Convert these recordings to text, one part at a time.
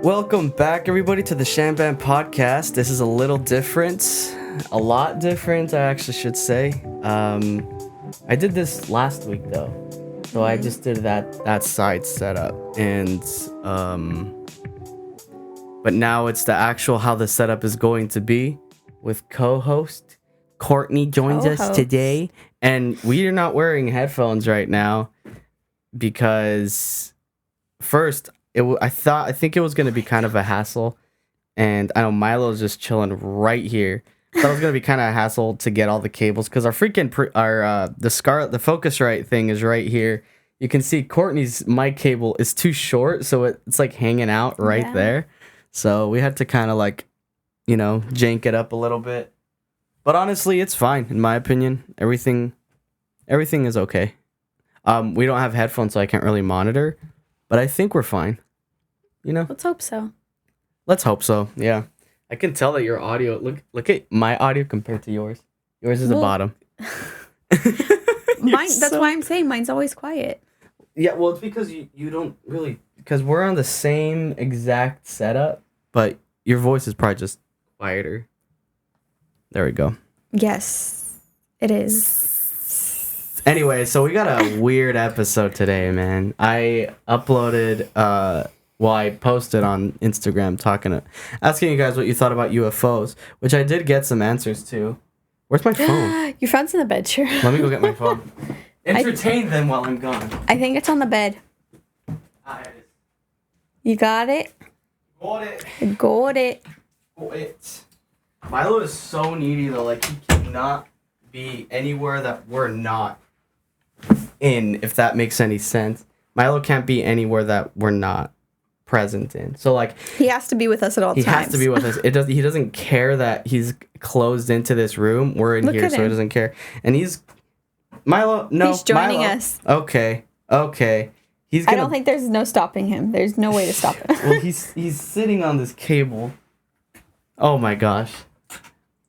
Welcome back, everybody, to the Shambam podcast. This is a little different, a lot different, I actually should say. I did this last week though, so I just did that side setup, and but now it's the actual how the setup is going to be with co-host Courtney joins us today, and we are not wearing headphones right now because first. I think it was gonna be kind of a hassle, and I know Milo's just chilling right here. Thought it was gonna be kind of a hassle to get all the cables because our freaking the Focusrite thing is right here. You can see Courtney's mic cable is too short, so it's like hanging out right there. So we had to kind of like, jank it up a little bit. But honestly, it's fine in my opinion. Everything is okay. We don't have headphones, so I can't really monitor. But I think we're fine. Let's hope so. Let's hope so. Yeah. I can tell that your audio look at my audio compared to yours. Yours is the bottom. That's why I'm saying mine's always quiet. Yeah, well, it's because you don't really, because we're on the same exact setup, but your voice is probably just quieter. There we go. Yes, it is. Anyway, so we got a weird episode today, man. I uploaded, I posted on Instagram asking you guys what you thought about UFOs, which I did get some answers to. Where's my phone? Your phone's in the bed, sure. Let me go get my phone. Entertain them while I'm gone. I think it's on the bed. It is. You got it? Got it. Got it. Got it. Milo is so needy, though. Like, he cannot be anywhere that we're not in, if that makes any sense. Milo can't be anywhere that we're not present in. So like he has to be with us at all times. He has to be with us. He doesn't care that he's closed into this room. We're in here, so he doesn't care. And he's joining us. Okay. I don't think there's no stopping him. There's no way to stop him. Well, he's sitting on this cable. Oh my gosh.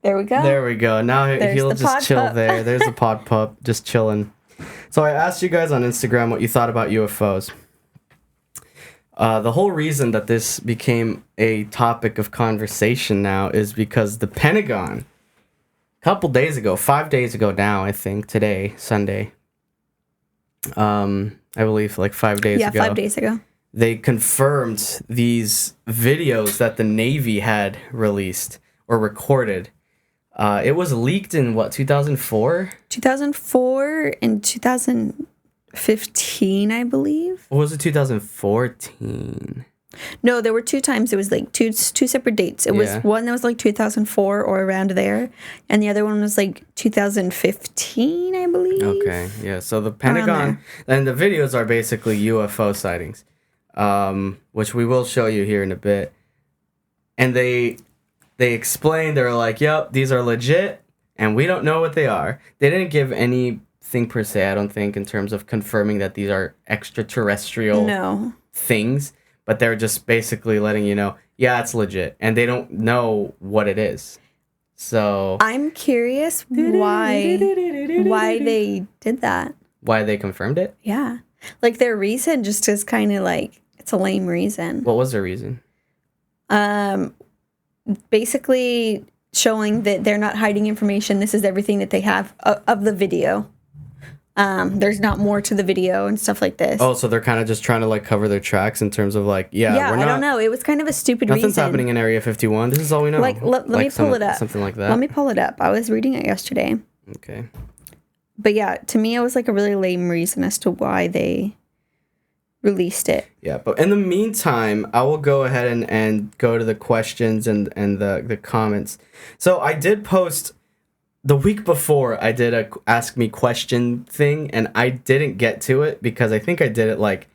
There we go. Now he'll just chill there. There's a pod pup just chilling. So I asked you guys on Instagram what you thought about UFOs. The whole reason that this became a topic of conversation now is because the Pentagon, a couple days ago, 5 days ago now, I think, today, Sunday, I believe like 5 days ago. Yeah, 5 days ago. They confirmed these videos that the Navy had released or recorded. It was leaked in 2004? 2004 and 2015, I believe. Or was it 2014? No, there were two times. It was like two separate dates. It was one that was like 2004 or around there, and the other one was like 2015, I believe. Okay, yeah. So the Pentagon, and the videos are basically UFO sightings, which we will show you here in a bit. And they explained, they were like, yep, these are legit, and we don't know what they are. They didn't give anything per se, I don't think, in terms of confirming that these are extraterrestrial things, but they're just basically letting you know, yeah, it's legit, and they don't know what it is. So I'm curious why they did that. Why they confirmed it? Yeah. Like, their reason just is kind of like, it's a lame reason. What was their reason? Basically showing that they're not hiding information. This is everything that they have of the video. There's not more to the video and stuff like this. Oh, so they're kind of just trying to like cover their tracks in terms of like, we're not, I don't know. It was kind of a stupid reason. Nothing's happening in Area 51. This is all we know. Like, let me pull it up. Something like that. Let me pull it up. I was reading it yesterday. Okay. But yeah, to me, it was like a really lame reason as to why they released it. Yeah, but in the meantime, I will go ahead and go to the questions and the comments. So I did post the week before, I did a ask me question thing, and I didn't get to it because I think I did it like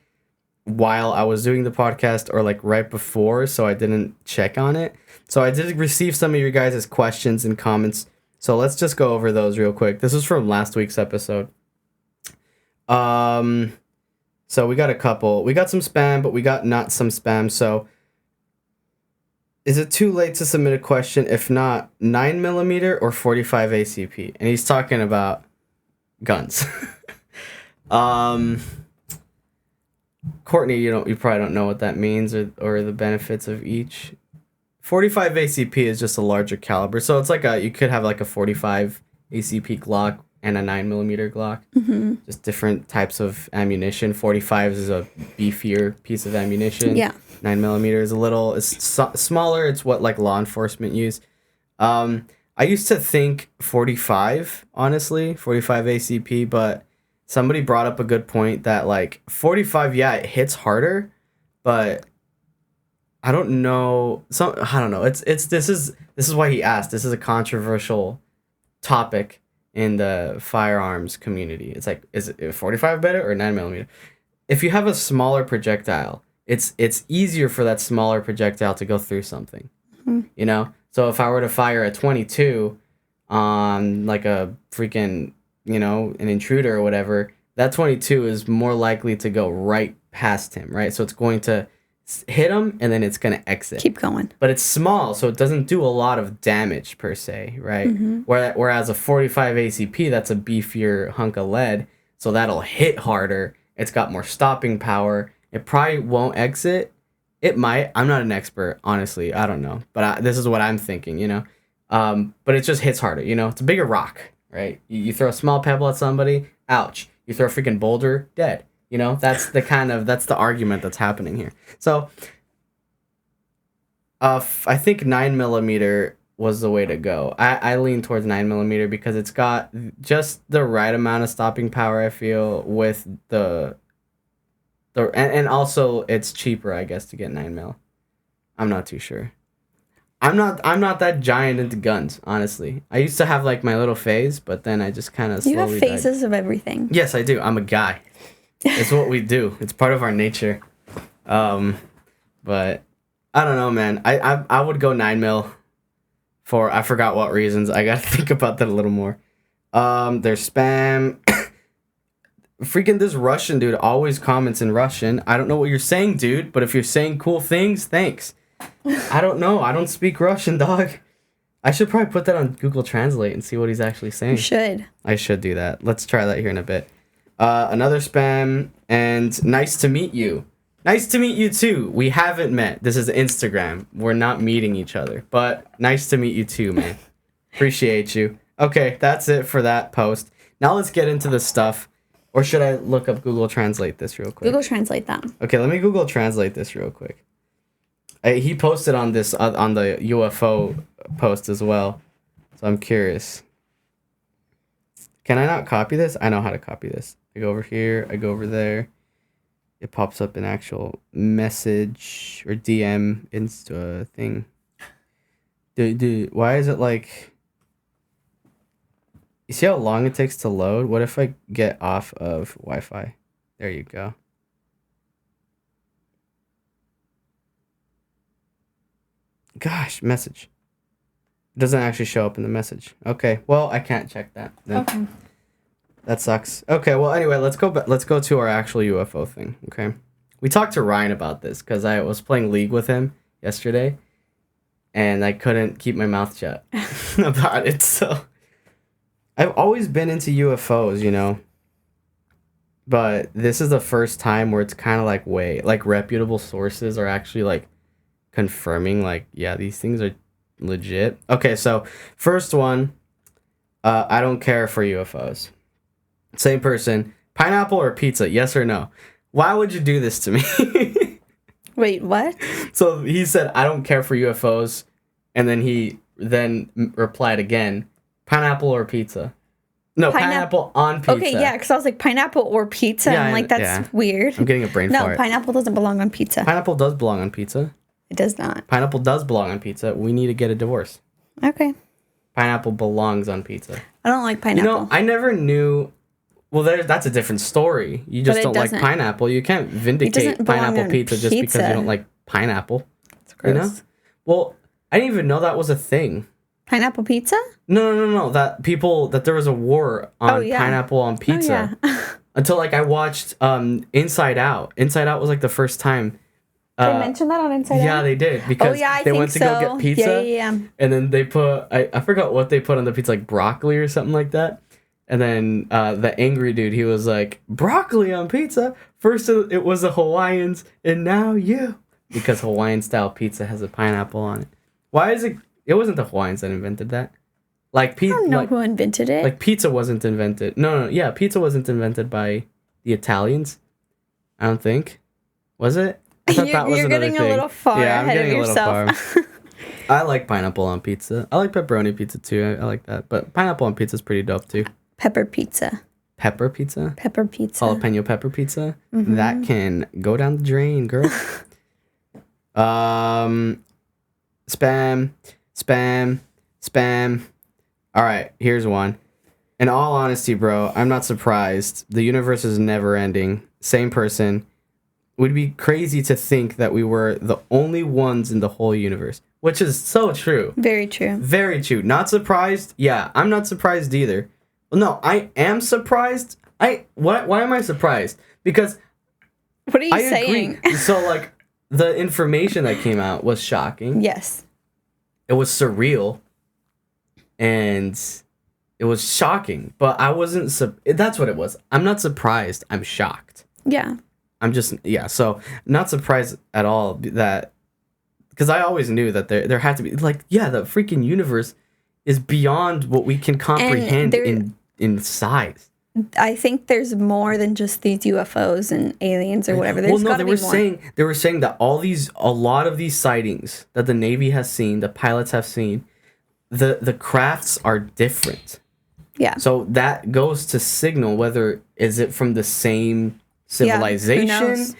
while I was doing the podcast or like right before, so I didn't check on it. So I did receive some of your guys' questions and comments. So let's just go over those real quick. This is from last week's episode. So we got a couple. We got some spam, but we got not some spam. So is it too late to submit a question? If not, 9mm or 45 ACP? And he's talking about guns. Courtney, you probably don't know what that means or the benefits of each. 45 ACP is just a larger caliber, so it's like you could have like a 45 ACP Glock and a 9mm Glock. Mm-hmm. Just different types of ammunition. 45 is a beefier piece of ammunition. Yeah. 9mm is smaller. It's what like law enforcement use. I used to think 45, honestly, 45 ACP, but somebody brought up a good point that like 45, yeah, it hits harder, but I don't know. I don't know. This is why he asked. This is a controversial topic in the firearms community. It's like, is it 45 better or 9mm? If you have a smaller projectile, it's easier for that smaller projectile to go through something. Mm-hmm. You know? So if I were to fire a 22 on like a freaking, an intruder or whatever, that 22 is more likely to go right past him, right? So it's going to hit him and then it's going to exit. Keep going. But it's small, so it doesn't do a lot of damage per se, right? Mm-hmm. Whereas a 45 ACP, that's a beefier hunk of lead, so that'll hit harder. It's got more stopping power. It probably won't exit. It might. I'm not an expert, honestly. I don't know. But this is what I'm thinking, But it just hits harder, It's a bigger rock, right? You throw a small pebble at somebody, ouch. You throw a freaking boulder, dead. That's the argument that's happening here. So, I think 9mm was the way to go. I lean towards 9mm because it's got just the right amount of stopping power, I feel, with and also it's cheaper, I guess, to get 9mm. I'm not too sure. I'm not that giant into guns, honestly. I used to have like my little phase, but then I just kind of slowly You have phases of everything. Yes, I do. I'm a guy. It's what we do. It's part of our nature. But I don't know, man. I would go 9mm for I forgot what reasons. I gotta think about that a little more. There's spam. Freaking this Russian dude always comments in Russian. I don't know what you're saying, dude, but if you're saying cool things, thanks. I don't know. I don't speak Russian, dog. I should probably put that on Google Translate and see what he's actually saying. You should. I should do that. Let's try that here in a bit. Another spam, and nice to meet you. Nice to meet you too. We haven't met. This is Instagram. We're not meeting each other, but nice to meet you too, man. Appreciate you. Okay, that's it for that post. Now let's get into the stuff. Or should I look up Google Translate this real quick? Google Translate that. Okay, let me Google Translate this real quick. He posted on this on the UFO post as well, so I'm curious. Can I not copy this? I know how to copy this. I go over here. I go over there. It pops up an actual message or DM insta thing. Dude, why is it like... You see how long it takes to load? What if I get off of Wi-Fi? There you go. Gosh, message. It doesn't actually show up in the message. Okay, well, I can't check that then. Okay. That sucks. Okay, well, anyway, let's go to our actual UFO thing, okay? We talked to Ryan about this because I was playing League with him yesterday, and I couldn't keep my mouth shut about it, so... I've always been into UFOs, but this is the first time where it's kind of like reputable sources are actually like confirming like, yeah, these things are legit. Okay, so first one, I don't care for UFOs. Same person, pineapple or pizza, yes or no? Why would you do this to me? Wait, what? So he said, I don't care for UFOs, and then he replied again, pineapple or pizza? No, pineapple on pizza. Okay, yeah, because I was like, pineapple or pizza? Yeah, I'm like, that's weird. I'm getting a brain fart. No, pineapple doesn't belong on pizza. Pineapple does belong on pizza. It does not. Pineapple does belong on pizza. We need to get a divorce. Okay. Pineapple belongs on pizza. I don't like pineapple. I never knew... Well, that's a different story. You just don't like pineapple. You can't vindicate pineapple pizza just because you don't like pineapple. It's gross. Well, I didn't even know that was a thing. Pineapple pizza? No. That there was a war on pineapple on pizza. Oh, yeah. Until I watched Inside Out. Inside Out was the first time. Did they mention that on Inside Out? Yeah, they did. Because they went to go get pizza. Yeah. And then they put, I forgot what they put on the pizza, broccoli or something like that. And then the angry dude, he was like, broccoli on pizza. First it was the Hawaiians, and now you. Because Hawaiian-style pizza has a pineapple on it. Why is it... It wasn't the Hawaiians that invented that. Like, I don't know who invented it. Like, pizza wasn't invented. No, yeah, pizza wasn't invented by the Italians. I don't think. Was it? I thought that was another thing. You're getting a little far ahead of yourself. I like pineapple on pizza. I like pepperoni pizza, too. I like that. But pineapple on pizza is pretty dope, too. Pepper pizza. Pepper pizza? Pepper pizza. Jalapeno pepper pizza? Mm-hmm. That can go down the drain, girl. Spam. All right, here's one. In all honesty, bro, I'm not surprised. The universe is never ending. Same person. It would be crazy to think that we were the only ones in the whole universe, which is so true. Very true. Very true. Not surprised? Yeah, I'm not surprised either. Well, no, I am surprised. Why am I surprised? Because what are you saying? Agree. So, like, the information that came out was shocking. Yes. It was surreal. And it was shocking. But I wasn't... That's what it was. I'm not surprised. I'm shocked. Yeah. I'm just... Yeah, so not surprised at all that... Because I always knew that there had to be... Like, yeah, the freaking universe is beyond what we can comprehend in size. I think there's more than just these UFOs and aliens or whatever. There's gotta be more. They were saying that a lot of these sightings that the Navy has seen, the pilots have seen, the crafts are different. Yeah. So that goes to signal whether is it from the same civilization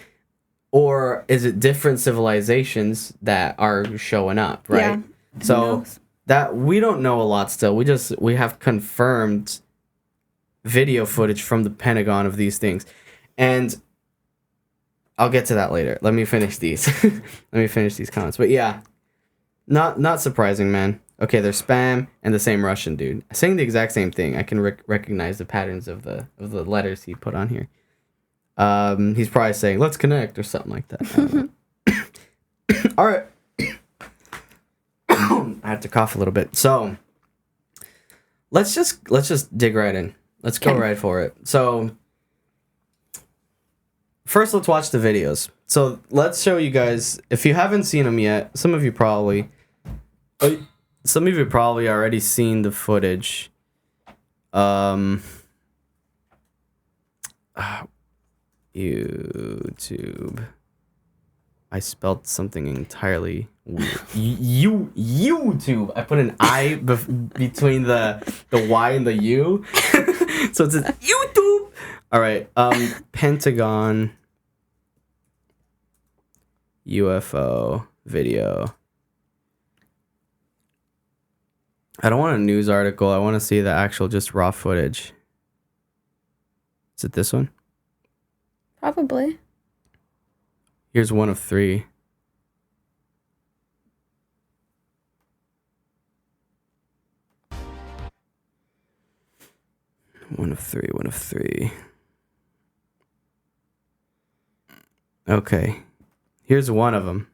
or is it different civilizations that are showing up, right? Yeah. So that we don't know a lot still. We have confirmed video footage from the Pentagon of these things. And I'll get to that later. Let me finish these. Let me finish these comments. But yeah, not surprising, man. Okay, there's spam and the same Russian dude saying the exact same thing. I can recognize the patterns of the letters he put on here. He's probably saying let's connect or something like that. All right. I have to cough a little bit. So let's just dig right in. Let's go right for it. So first, let's watch the videos. So let's show you guys, if you haven't seen them yet, some of you probably already seen the footage. YouTube. I spelled something entirely weird. YouTube. I put an I between the Y and the U. So it's YouTube. All right. Pentagon UFO video. I don't want a news article. I want to see the actual just raw footage. Is it this one? Probably. Here's one of three. One of three. Okay. Here's one of them.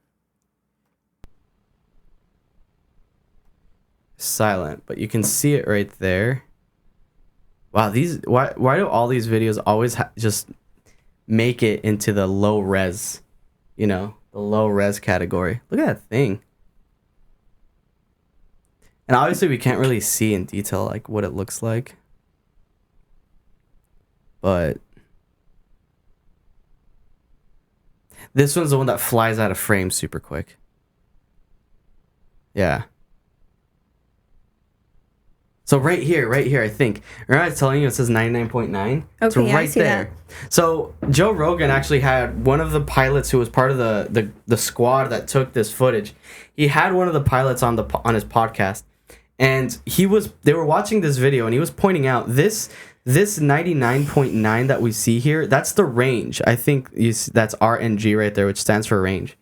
Silent, but you can see it right there. Wow, why do all these videos always just make it into the low res? You know, the low res category. Look at that thing. And obviously we can't really see in detail like what it looks like. But this one's the one that flies out of frame super quick. Yeah. So right here, I think. Remember I was telling you it says 99.9? Okay, so right I see there. That. So Joe Rogan actually had one of the pilots who was part of the squad that took this footage. He had one of the pilots on his podcast, and they were watching this video, and he was pointing out this 99.9 that we see here. That's the range. I think that's RNG right there, which stands for range.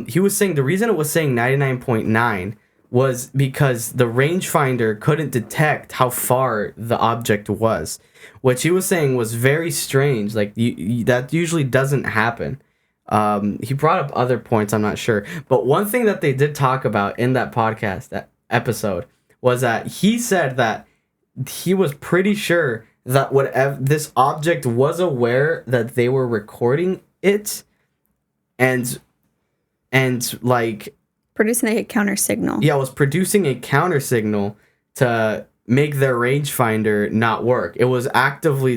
He was saying the reason it was saying 99.9 was because the rangefinder couldn't detect how far the object was, which he was saying was very strange. Like that usually doesn't happen. He brought up other points, I'm not sure, but one thing that they did talk about in that podcast, that episode, was that he said that he was pretty sure that whatever this object was aware that they were recording it, and like producing a counter signal. Yeah, was producing a counter signal to make their rangefinder not work. It was actively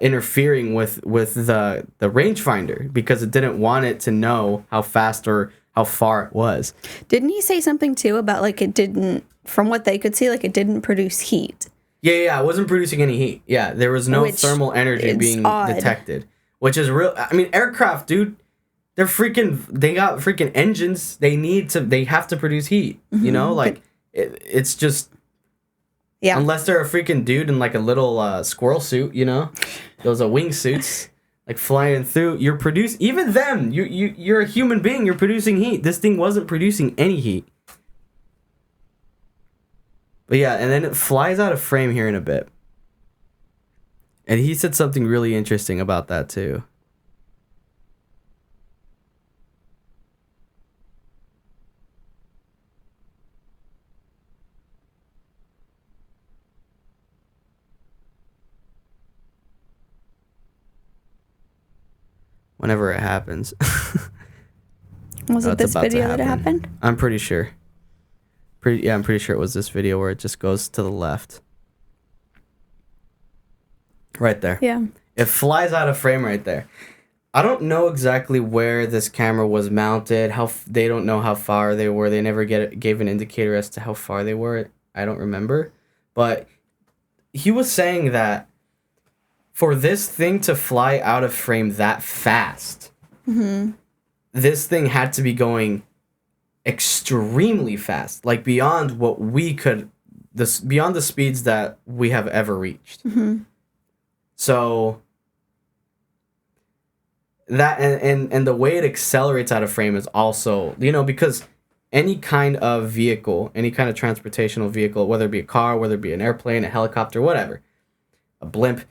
interfering with the rangefinder because it didn't want it to know how fast or how far it was. Didn't he say something too about like it didn't, from what they could see, like it didn't produce heat? Yeah, it wasn't producing any heat. Yeah, there was no thermal energy being detected, which is real. I mean, aircraft, dude, they got freaking engines. They have to produce heat. You know, like it's just. Yeah. Unless they're a freaking dude in like a little squirrel suit, you know, those are wingsuits, like flying through. Even them. You're a human being. You're producing heat. This thing wasn't producing any heat. But yeah, and then it flies out of frame here in a bit. And he said something really interesting about that too. Whenever it happens. Was it this video that it happened? I'm pretty sure. I'm pretty sure it was this video where it just goes to the left. Right there. Yeah. It flies out of frame right there. I don't know exactly where this camera was mounted. They don't know how far they were. They never gave an indicator as to how far they were. I don't remember. But he was saying that for this thing to fly out of frame that fast, this thing had to be going extremely fast, like beyond what we could, beyond the speeds that we have ever reached. So that and the way it accelerates out of frame is also, you know, because any kind of vehicle, any kind of transportational vehicle, whether it be a car, whether it be an airplane, a helicopter, whatever, a blimp,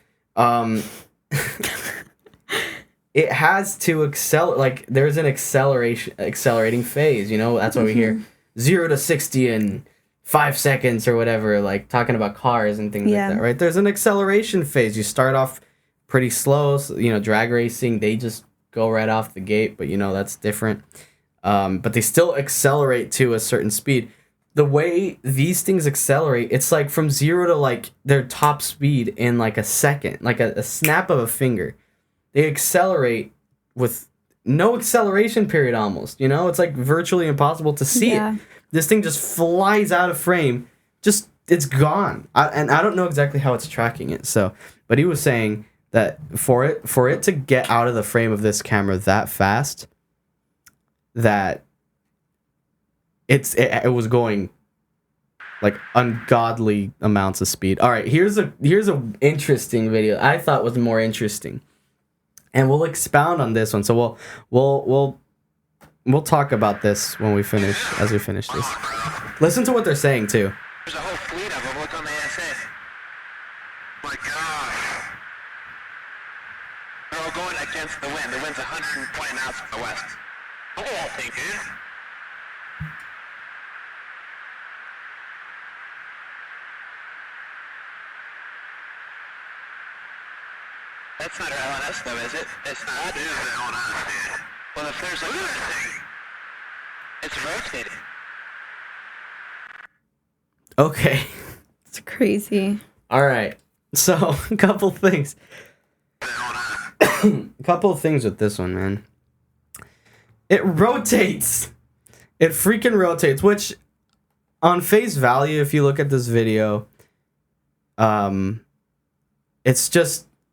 it has to accelerate. Like there's an accelerating phase, you know. That's why we hear 0 to 60 in 5 seconds or whatever, like talking about cars and things like that, right? There's an acceleration phase. You start off pretty slow, so, you know, drag racing, they just go right off the gate, but you know, that's different. But they still accelerate to a certain speed. The way these things accelerate, it's like from 0 to like their top speed in like a second, like a snap of a finger. They accelerate with no acceleration period almost, you know? It's like virtually impossible to see it. This thing just flies out of frame. Just, it's gone. And I don't know exactly how it's tracking it. So, but he was saying that for it to get out of the frame of this camera that fast, that it was going like ungodly amounts of speed. All right, here's a interesting video I thought was more interesting. And we'll expound on this one. So we'll talk about this when we finish, as we finish this. Listen to what they're saying too. There's a whole fleet of them. Look on the ASA. My gosh. They're all going against the wind. The wind's 120 knots from the west. Oh, thank you. That's not our LNS though, is it? It's not. That is the LNS, dude. Well, if there's like a thing, it's rotating. Okay. It's crazy. All right. So, a couple things. A couple of things with this one, man. It rotates. It freaking rotates, which on face value, if you look at this video,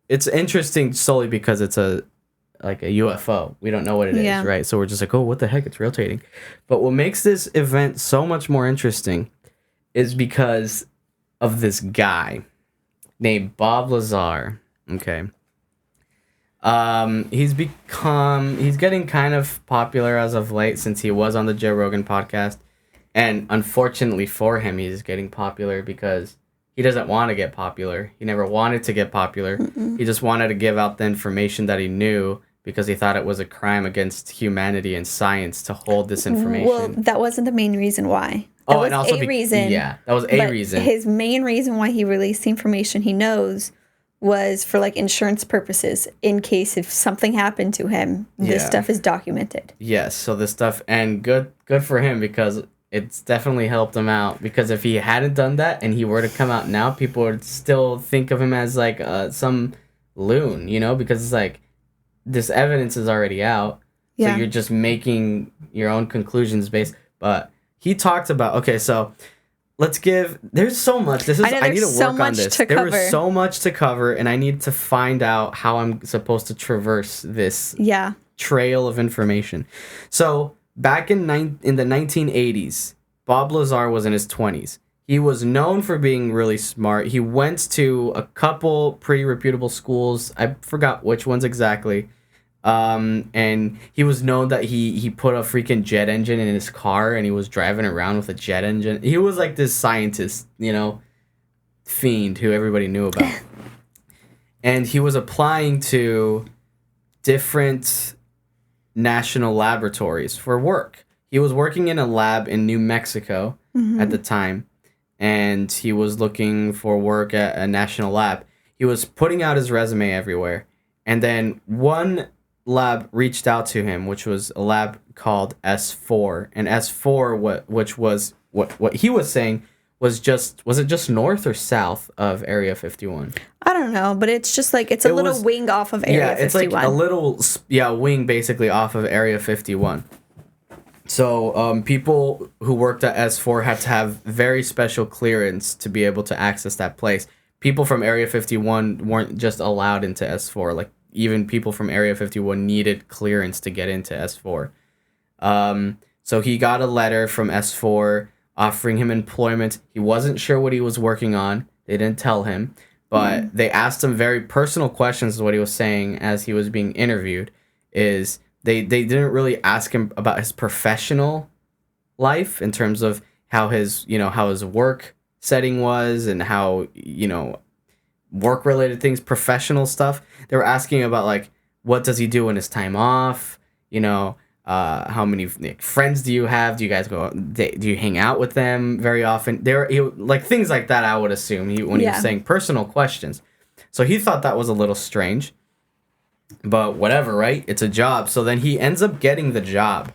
it's interesting solely because it's like a UFO. We don't know what it is, right? So we're just like, oh, what the heck? It's rotating. But what makes this event so much more interesting is because of this guy named Bob Lazar. Okay. He's getting kind of popular as of late since he was on the Joe Rogan podcast. And unfortunately for him, he's getting popular because he doesn't want to get popular. He never wanted to get popular. He just wanted to give out the information that he knew because he thought it was a crime against humanity and science to hold this information. Well, that wasn't the main reason why. That was a reason. Yeah, that was a reason. His main reason why he released the information he knows was for like insurance purposes, in case if something happened to him, this stuff is documented. Yes, so this stuff, and good for him, because it's definitely helped him out, because if he hadn't done that and he were to come out now, people would still think of him as like some loon, you know, because it's like this evidence is already out, so you're just making your own conclusions based. But he talked about, okay, so there's so much. I need to work on this. There was so much to cover, and I need to find out how I'm supposed to traverse this trail of information. So back in the 1980s, Bob Lazar was in his 20s. He was known for being really smart. He went to a couple pretty reputable schools. I forgot which ones exactly. And he was known that he put a freaking jet engine in his car, and he was driving around with a jet engine. He was like this scientist, you know, fiend who everybody knew about. And he was applying to different national laboratories for work. He was working in a lab in New Mexico at the time, and he was looking for work at a national lab. He was putting out his resume everywhere, and then one lab reached out to him, which was a lab called S4, and S4, which was what he was saying was it just north or south of Area 51? I don't know, but it's just like it's a little wing off of Area 51. Yeah, it's like a little wing basically off of Area 51. So people who worked at S4 had to have very special clearance to be able to access that place. People from Area 51 weren't just allowed into S4. Like, even people from Area 51 needed clearance to get into S4. So he got a letter from S4 offering him employment. He wasn't sure what he was working on. They didn't tell him. But they asked him very personal questions, is what he was saying as he was being interviewed. Is they didn't really ask him about his professional life in terms of how his work setting was and how, work-related things, professional stuff. They were asking about, like, what does he do in his time off? How many friends do you have? Do you guys do you hang out with them very often? Like things like that, I would assume, when he was saying personal questions. So he thought that was a little strange. But whatever, right? It's a job. So then he ends up getting the job.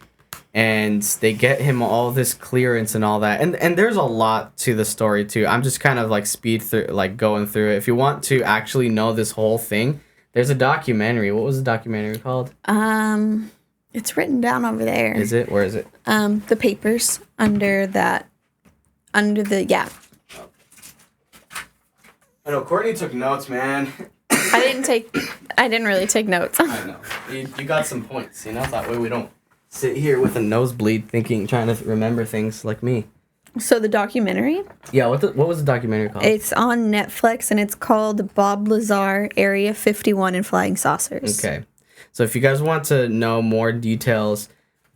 And they get him all this clearance and all that. And there's a lot to the story, too. I'm just kind of, going through it. If you want to actually know this whole thing, there's a documentary. What was the documentary called? It's written down over there. Is it? Where is it? The papers under the. I know, Courtney took notes, man. I didn't really take notes. I know. You got some points, that way we don't sit here with a nosebleed trying to remember things like me. So the documentary? Yeah, what was the documentary called? It's on Netflix, and it's called Bob Lazar, Area 51 and Flying Saucers. Okay. So if you guys want to know more details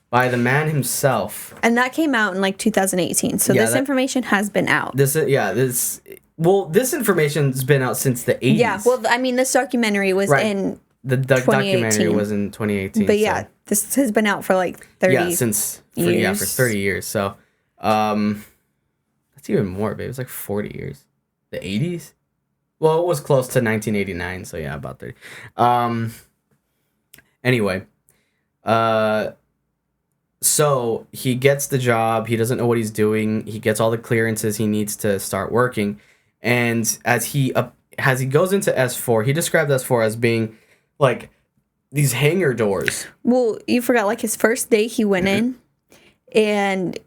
by the man himself. And that came out in 2018. So this information has been out. This information's been out since the 80s. Yeah, well, I mean, this documentary was in the documentary was in 2018. But yeah, this has been out for 30 years. For 30 years. So that's even more, babe. It was 40 years. The 80s? Well, it was close to 1989, so yeah, about 30. Anyway, so he gets the job. He doesn't know what he's doing. He gets all the clearances he needs to start working. And as he goes into S4, he described S4 as being these hangar doors. Well, you forgot, his first day he went in, and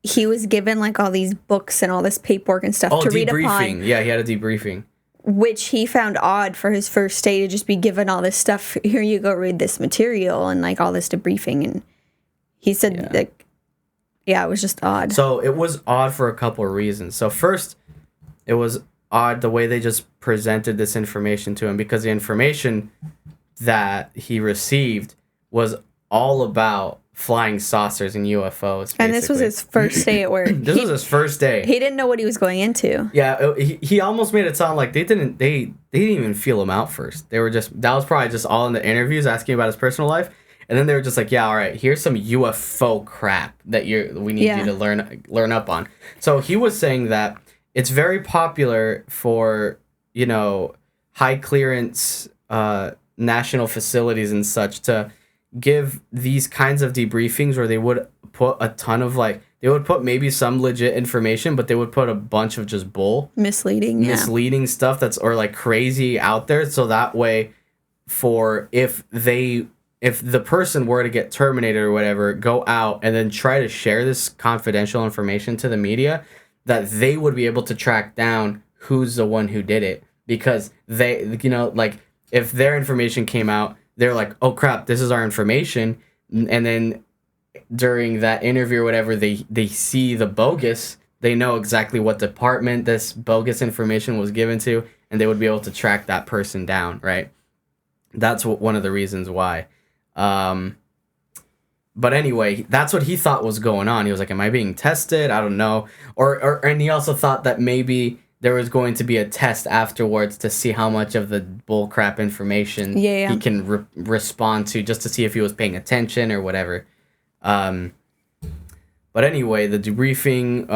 he was given all these books and all this paperwork and stuff to read upon. Yeah, he had a debriefing. Which he found odd for his first day, to just be given all this stuff. Here you go, read this material and all this debriefing. And he said it was just odd. So it was odd for a couple of reasons. So first, it was odd the way they just presented this information to him, because the information that he received was all about flying saucers and UFOs, basically. And this was his first day at work. This was his first day. He didn't know what he was going into. Yeah, he almost made it sound like they didn't even feel him out first. They were that was probably just all in the interviews, asking about his personal life. And then they were just like, yeah, all right, here's some UFO crap that we need you to learn up on. So he was saying that it's very popular for, high clearance national facilities and such to give these kinds of debriefings where they would put a ton of they would put maybe some legit information, but they would put a bunch of just misleading stuff that's crazy out there. So that way, for if the person were to get terminated or whatever, go out and then try to share this confidential information to the media, that they would be able to track down who's the one who did it. Because they, if their information came out, they're like, oh crap, this is our information. And then during that interview or whatever, they see the bogus, they know exactly what department this bogus information was given to, and they would be able to track that person down, right? That's one of the reasons why. But anyway, that's what he thought was going on. He was like, am I being tested? I don't know. And he also thought that maybe there was going to be a test afterwards to see how much of the bullcrap information he can respond to, just to see if he was paying attention or whatever. But anyway, the debriefing,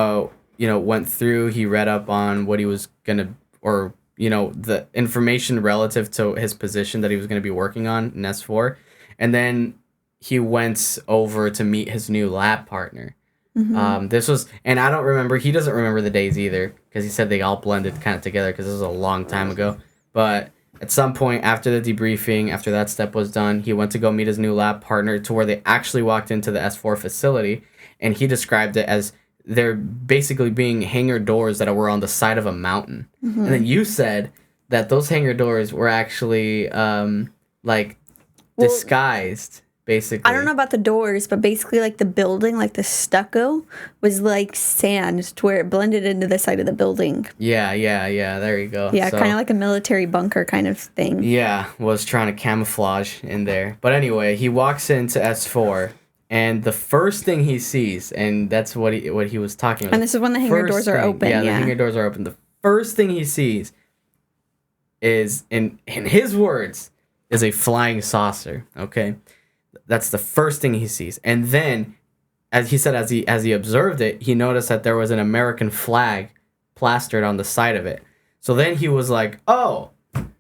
went through. He read up on what he was going to, the information relative to his position that he was going to be working on in S4. And then he went over to meet his new lab partner. Mm-hmm. This was, and I don't remember, he doesn't remember the days either, because he said they all blended kind of together because this was a long time ago. But at some point after the debriefing, after that step was done, he went to go meet his new lab partner, to where they actually walked into the S4 facility, and he described it as there basically being hangar doors that were on the side of a mountain. Mm-hmm. And then you said that those hangar doors were actually disguised. Basically, I don't know about the doors, but basically, the building, the stucco, was like sand, to where it blended into the side of the building. Yeah. There you go. Yeah, kind of like a military bunker kind of thing. Yeah, was trying to camouflage in there. But anyway, he walks into S4, and the first thing he sees, and that's what he was talking about. And this is when the hangar doors are open. Yeah, the hangar doors are open. The first thing he sees is, in his words, is a flying saucer. Okay. That's the first thing he sees. And then, as he said, as he observed it, he noticed that there was an American flag plastered on the side of it. So then he was like, oh,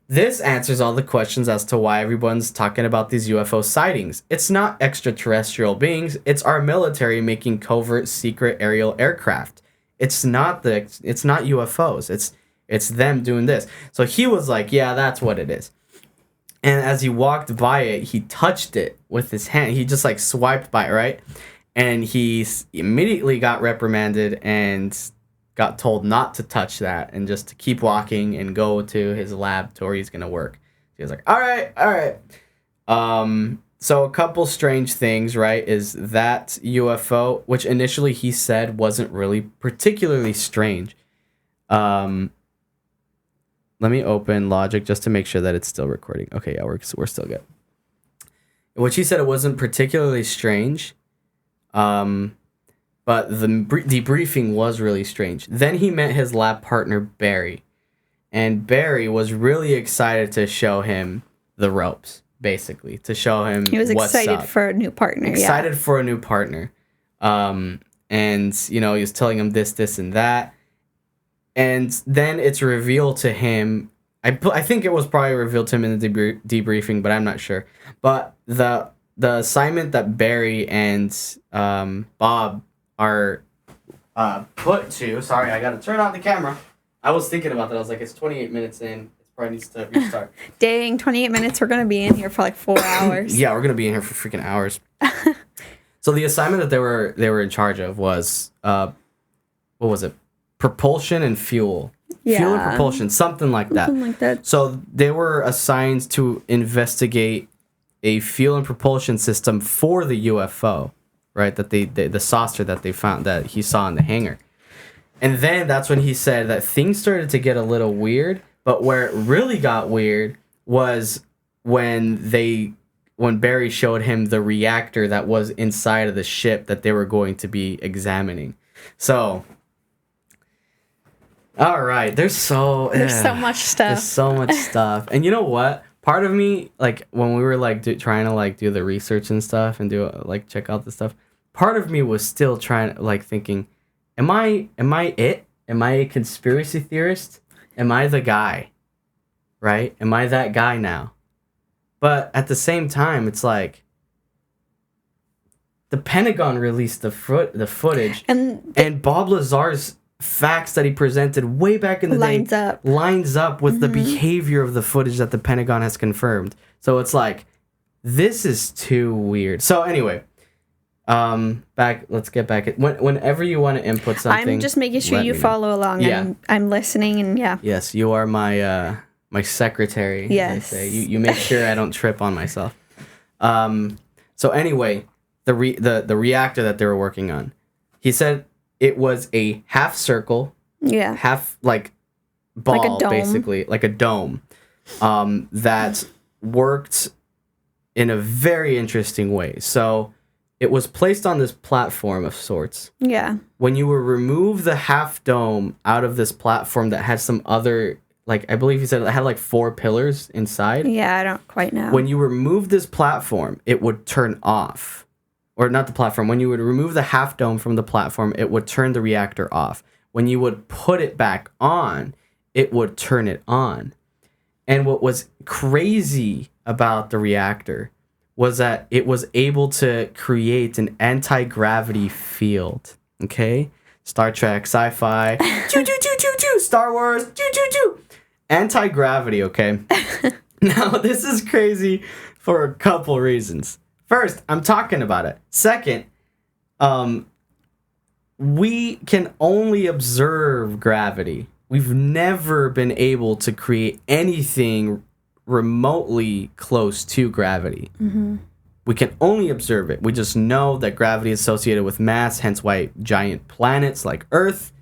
this answers all the questions as to why everyone's talking about these UFO sightings. It's not extraterrestrial beings. It's our military making covert secret aerial aircraft. It's not UFOs. It's them doing this. So he was like, yeah, that's what it is. And as he walked by it, he touched it with his hand. He just swiped by it, right? And he immediately got reprimanded and got told not to touch that and just to keep walking and go to his lab to where he's going to work. He was like, all right. So a couple strange things, right, is that UFO, which initially he said wasn't really particularly strange. Let me open Logic just to make sure that it's still recording. Okay, yeah, we're still good. Which he said it wasn't particularly strange, but the debriefing was really strange. Then he met his lab partner, Barry. And Barry was really excited to show him the ropes, basically, to show him he was what's excited up. for a new partner. Excited for a new partner. And, he was telling him this, and that. And then it's revealed to him. I think it was probably revealed to him in the debriefing, but I'm not sure. But the assignment that Barry and Bob are put to. Sorry, I gotta turn on the camera. I was thinking about that. I was like, it's 28 minutes in. It probably needs to restart. Dang, 28 minutes. We're gonna be in here for 4 hours. Yeah, we're gonna be in here for freaking hours. So the assignment that they were in charge of was what was it? Propulsion and fuel. Yeah. Fuel and propulsion, something like that. Something like that. So they were assigned to investigate a fuel and propulsion system for the UFO, right? That the saucer that they found, that he saw in the hangar. And then that's when he said that things started to get a little weird, but where it really got weird was when Barry showed him the reactor that was inside of the ship that they were going to be examining. So, all right, there's so much stuff. There's so much stuff. And you know what? part of me, like when we were like trying to like do the research and stuff and do like check out the stuff, part of me was still trying, like thinking, am I it? Am I a conspiracy theorist? Am I the guy? Right? Am I that guy now? But at the same time, it's like the Pentagon released the footage, and Bob Lazar's facts that he presented way back in the day lines up with the behavior of the footage that the Pentagon has confirmed. So it's like, this is too weird. So anyway, let's get back. Whenever you want to input something, I'm just making sure you follow along. Yeah. I'm listening, and yeah. Yes, you are my my secretary. Yes. As I say. You make sure I don't trip on myself. So anyway, the reactor that they were working on, he said it was a half circle, half like ball, like a dome. Basically like a dome, that worked in a very interesting way. So it was placed on this platform of sorts. Yeah. When you would remove the half dome out of this platform that had some other, like I believe he said it had like 4 pillars inside. Yeah, I don't quite know. When you remove this platform, it would turn off. Or not the platform. When you would remove the half dome from the platform, it would turn the reactor off. When you would put it back on, it would turn it on. And what was crazy about the reactor was that it was able to create an anti-gravity field. Okay? Star Trek, sci-fi, Star Wars, anti-gravity, okay? Now, this is crazy for a couple reasons. First, I'm talking about it. Second, we can only observe gravity. We've never been able to create anything remotely close to gravity. Mm-hmm. We can only observe it. We just know that gravity is associated with mass, hence why giant planets like Earth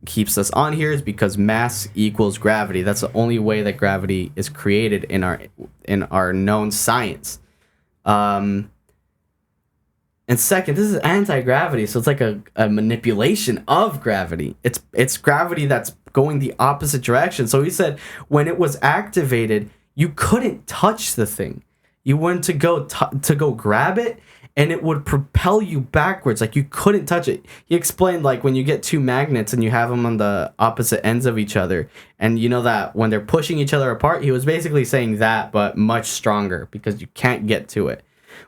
keeps us on here, is because mass equals gravity. That's the only way that gravity is created in our known science. And second, this is anti-gravity, so it's like a manipulation of gravity. It's gravity that's going the opposite direction. So he said when it was activated, you couldn't touch the thing. You went to go grab it, and it would propel you backwards. Like you couldn't touch it. He explained like when you get 2 magnets and you have them on the opposite ends of each other, and you know that when they're pushing each other apart, he was basically saying that, but much stronger because you can't get to it.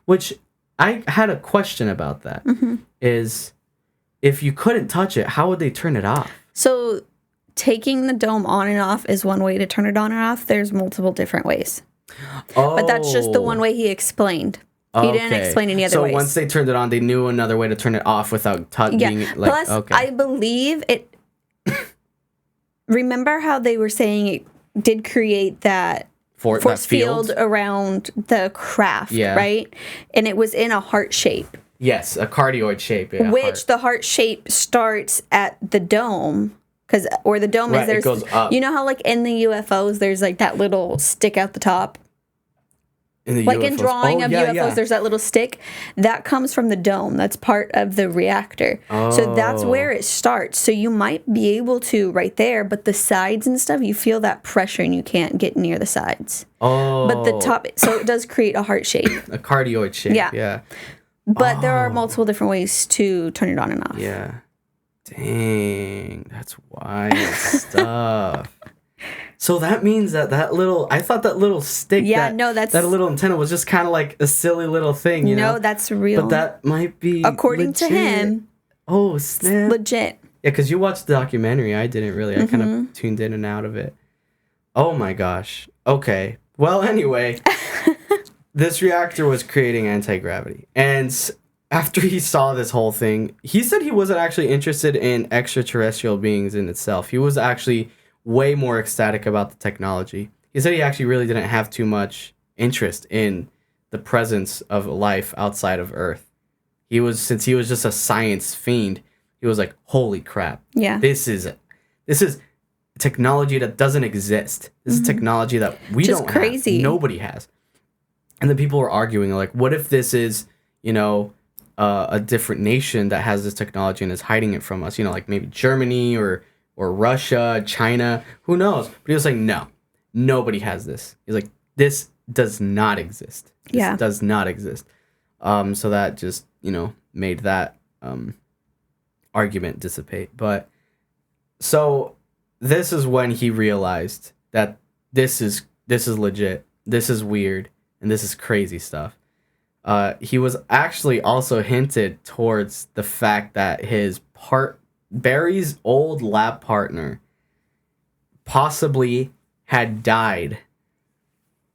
Which I had a question about that. Mm-hmm. Is if you couldn't touch it, how would they turn it off? So taking the dome on and off is one way to turn it on and off. There's multiple different ways. Oh. But that's just the one way he explained. He didn't explain any other ways. So once they turned it on, they knew another way to turn it off without being like... Plus, I believe it... Remember how they were saying it did create that force field around the craft, right? And it was in a heart shape. Yes, a cardioid shape. Yeah, which the heart shape starts at the dome. Because where the dome is, there's... It goes up. You know how like in the UFOs, there's like that little stick out the top? Like in drawing of UFOs, there's that little stick. That comes from the dome. That's part of the reactor. Oh. So that's where it starts. So you might be able to right there, but the sides and stuff, you feel that pressure and you can't get near the sides. Oh. But the top, so it does create a heart shape. A cardioid shape, yeah. But there are multiple different ways to turn it on and off. Yeah. Dang, that's wild stuff. So that means that little, I thought that little stick, that little antenna was just kind of like a silly little thing, you know? No, that's real. But that might be according to him. Oh, snap. Legit. Yeah, because you watched the documentary. I didn't really. I kind of tuned in and out of it. Oh my gosh. Okay. Well, anyway, this reactor was creating anti-gravity. And after he saw this whole thing, he said he wasn't actually interested in extraterrestrial beings in itself. He was actually way more ecstatic about the technology. He said he actually really didn't have too much interest in the presence of life outside of Earth. Since he was just a science fiend, he was like, holy crap. Yeah. This is technology that doesn't exist. This is technology that we just don't crazy. Have. Nobody has. And then people were arguing, like, what if this is, a different nation that has this technology and is hiding it from us? Like maybe Germany or Russia, China, who knows? But he was like, no, nobody has this. He's like, this does not exist. This does not exist. So that just, made that argument dissipate. But so this is when he realized that this is legit. This is weird, and this is crazy stuff. He was actually also hinted towards the fact that Barry's old lab partner possibly had died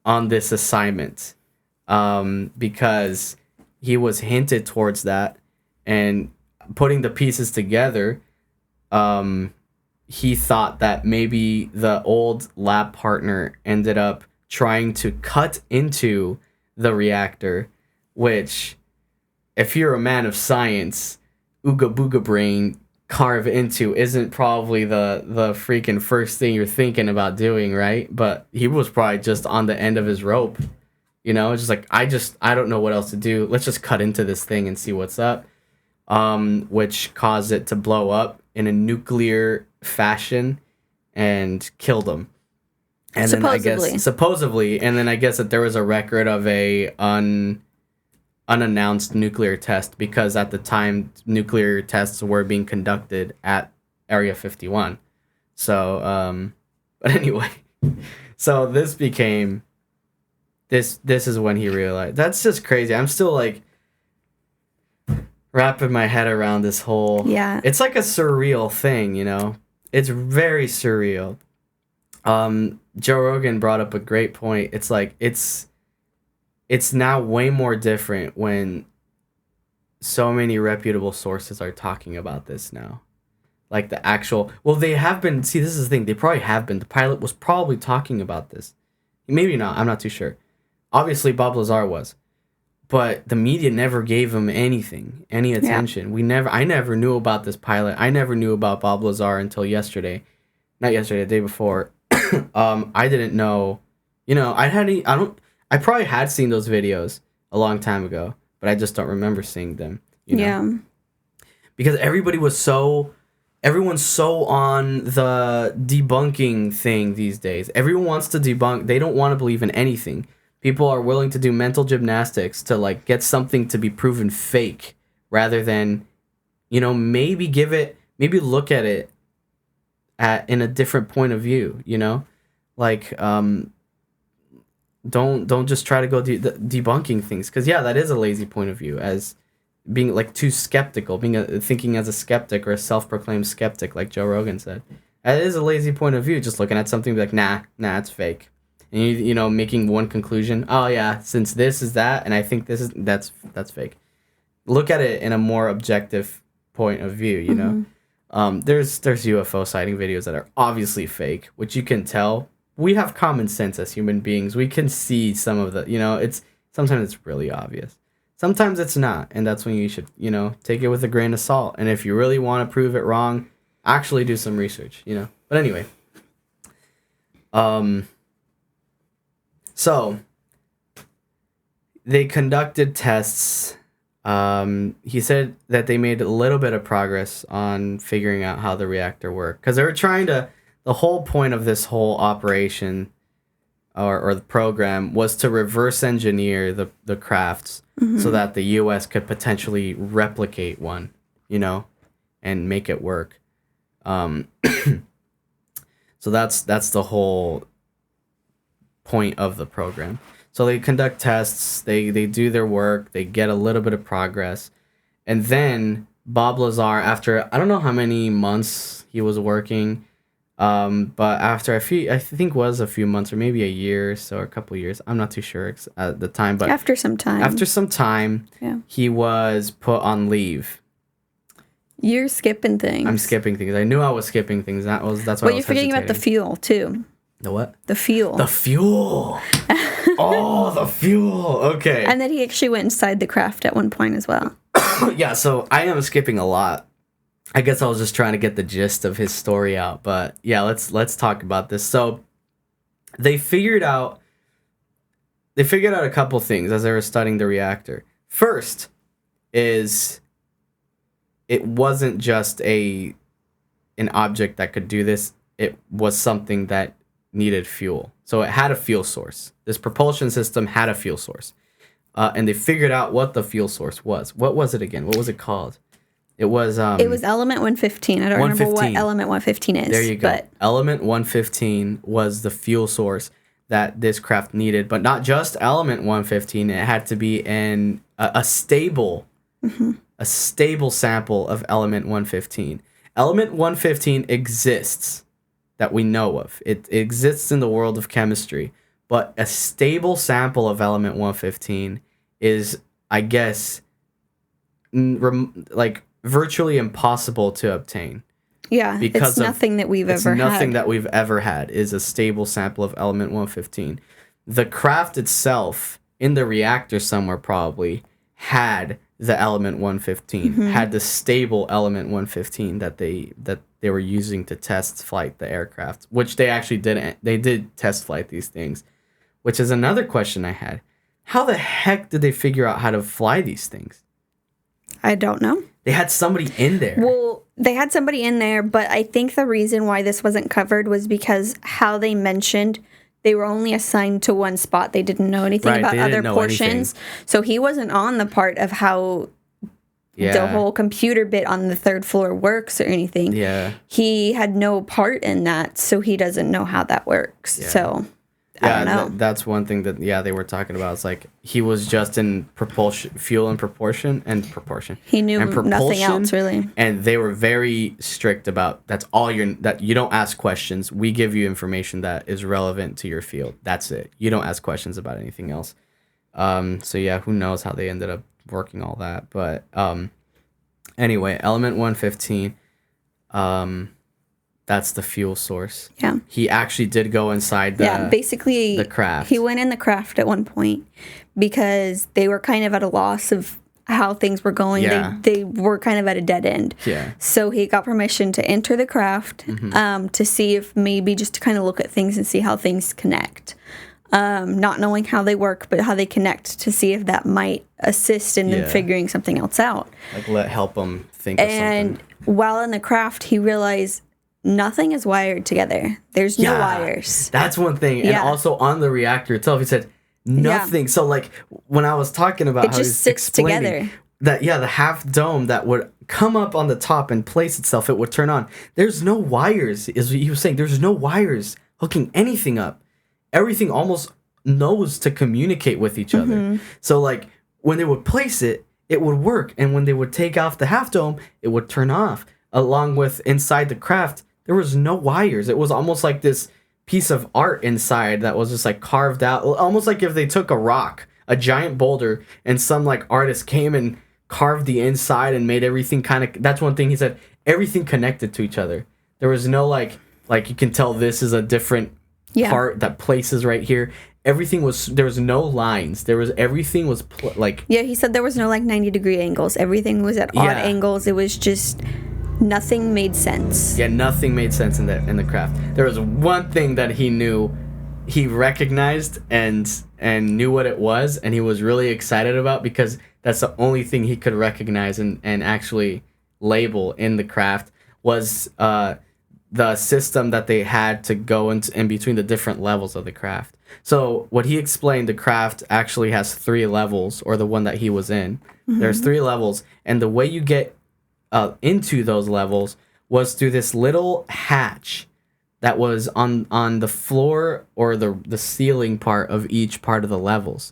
on this assignment, because he was hinted towards that, and putting the pieces together, he thought that maybe the old lab partner ended up trying to cut into the reactor, which, if you're a man of science, ooga booga brain, carve into isn't probably the freaking first thing you're thinking about doing, right? But he was probably just on the end of his rope, just like, I don't know what else to do. Let's just cut into this thing and see what's up, which caused it to blow up in a nuclear fashion and killed him. And supposedly, and then I guess that there was a record of a unannounced nuclear test, because at the time nuclear tests were being conducted at Area 51. So, but anyway, so this became this is when he realized. That's just crazy. I'm still like wrapping my head around this whole. Yeah. It's like a surreal thing, It's very surreal. Joe Rogan brought up a great point. It's like it's now way more different when so many reputable sources are talking about this now. Like the actual, they have been, this is the thing, they probably have been. The pilot was probably talking about this. Maybe not, I'm not too sure. Obviously Bob Lazar was. But the media never gave him any attention. Yeah. I never knew about this pilot. I never knew about Bob Lazar until yesterday. Not yesterday, the day before. I didn't know, I probably had seen those videos a long time ago, but I just don't remember seeing them. Yeah. Because everyone's so on the debunking thing these days. Everyone wants to debunk. They don't want to believe in anything. People are willing to do mental gymnastics to like get something to be proven fake, rather than, maybe look at it in a different point of view, like, don't just try to go debunking things, because that is a lazy point of view, as being like too skeptical, thinking as a skeptic or a self-proclaimed skeptic, like Joe Rogan said. That is a lazy point of view, just looking at something like, nah, it's fake, and making one conclusion. Oh yeah, since this is that, and I think that's fake. Look at it in a more objective point of view, Mm-hmm. There's UFO sighting videos that are obviously fake, which you can tell. We have common sense as human beings. We can see some of the, sometimes it's really obvious. Sometimes it's not, and that's when you should, take it with a grain of salt. And if you really want to prove it wrong, actually do some research, But anyway, so they conducted tests. He said that they made a little bit of progress on figuring out how the reactor worked, because they were trying to. The whole point of this whole operation, or the program, was to reverse engineer the crafts, mm-hmm. so that the U.S. could potentially replicate one, and make it work. So that's the whole point of the program. So they conduct tests, they do their work, they get a little bit of progress, and then Bob Lazar, after I don't know how many months he was working, but after a few months, or maybe a year or so, or a couple of years, I'm not too sure at the time, but after some time, yeah. He was put on leave. You're skipping things. I'm skipping things. I knew I was skipping things. That's why. Well, you're forgetting about the fuel too. The what? The fuel. The fuel. Oh, the fuel. Okay. And then he actually went inside the craft at one point as well. Yeah, so I am skipping a lot. I guess I was just trying to get the gist of his story out, but yeah, let's talk about this. So they figured out a couple things as they were studying the reactor. First is it wasn't just an object that could do this. It was something that needed fuel. So it had a fuel source. This propulsion system had a fuel source. And they figured out what the fuel source was. What was it again? What was it called? It was element 115. I don't remember what element 115 is. There you go. But element 115 was the fuel source that this craft needed, but not just element 115. It had to be in a stable sample of element 115. Element 115 exists that we know of. It exists in the world of chemistry, but a stable sample of element 115 is, I guess, like virtually impossible to obtain. Yeah, because it's nothing that we've ever had. Nothing that we've ever had is a stable sample of element 115. The craft itself, in the reactor somewhere probably, had the element 115, had the stable element 115 that they were using to test flight the aircraft, which they actually didn't. They did test flight these things, which is another question I had. How the heck did they figure out how to fly these things? I don't know. They had somebody in there. Well, they had somebody in there, but I think the reason why this wasn't covered was because how they mentioned they were only assigned to one spot. They didn't know anything about other portions. So he wasn't on the part of how the whole computer bit on the third floor works or anything. Yeah. He had no part in that, so he doesn't know how that works. Yeah. So I don't know. That's one thing that they were talking about. It's like he was just in fuel and proportion. He knew nothing else really. And they were very strict about that you don't ask questions. We give you information that is relevant to your field. That's it. You don't ask questions about anything else. So yeah, who knows how they ended up working all that. But anyway, element 115. That's the fuel source. Yeah. He actually did go inside basically the craft. He went in the craft at one point because they were kind of at a loss of how things were going. Yeah. They were kind of at a dead end. Yeah. So he got permission to enter the craft to see if maybe just to kind of look at things and see how things connect. Not knowing how they work, but how they connect to see if that might assist in them figuring something else out. Like help them think of something. And while in the craft, he realized nothing is wired together. There's no wires. That's one thing. And also on the reactor itself, he said nothing. Yeah. So like when I was talking about how just sits together. That the half dome that would come up on the top and place itself, it would turn on. There's no wires, is what he was saying. There's no wires hooking anything up. Everything almost knows to communicate with each other. So like when they would place it, it would work. And when they would take off the half dome, it would turn off. Along with inside the craft, there was no wires. It was almost like this piece of art inside that was just like carved out. Almost like if they took a rock, a giant boulder, and some like artist came and carved the inside and made everything kind of... That's one thing he said. Everything connected to each other. There was no like you can tell this is a different part that places right here. Everything was... There was no lines. Everything was Yeah, he said there was no like 90-degree angles. Everything was at odd angles. It was just... Nothing made sense. Yeah, nothing made sense in the craft. There was one thing that he knew, he recognized and knew what it was, and he was really excited about because that's the only thing he could recognize and actually label in the craft was the system that they had to go in between the different levels of the craft. So what he explained, the craft actually has 3 levels, or the one that he was in. There's 3 levels, and the way you get into those levels was through this little hatch that was on the floor or the ceiling part of each part of the levels.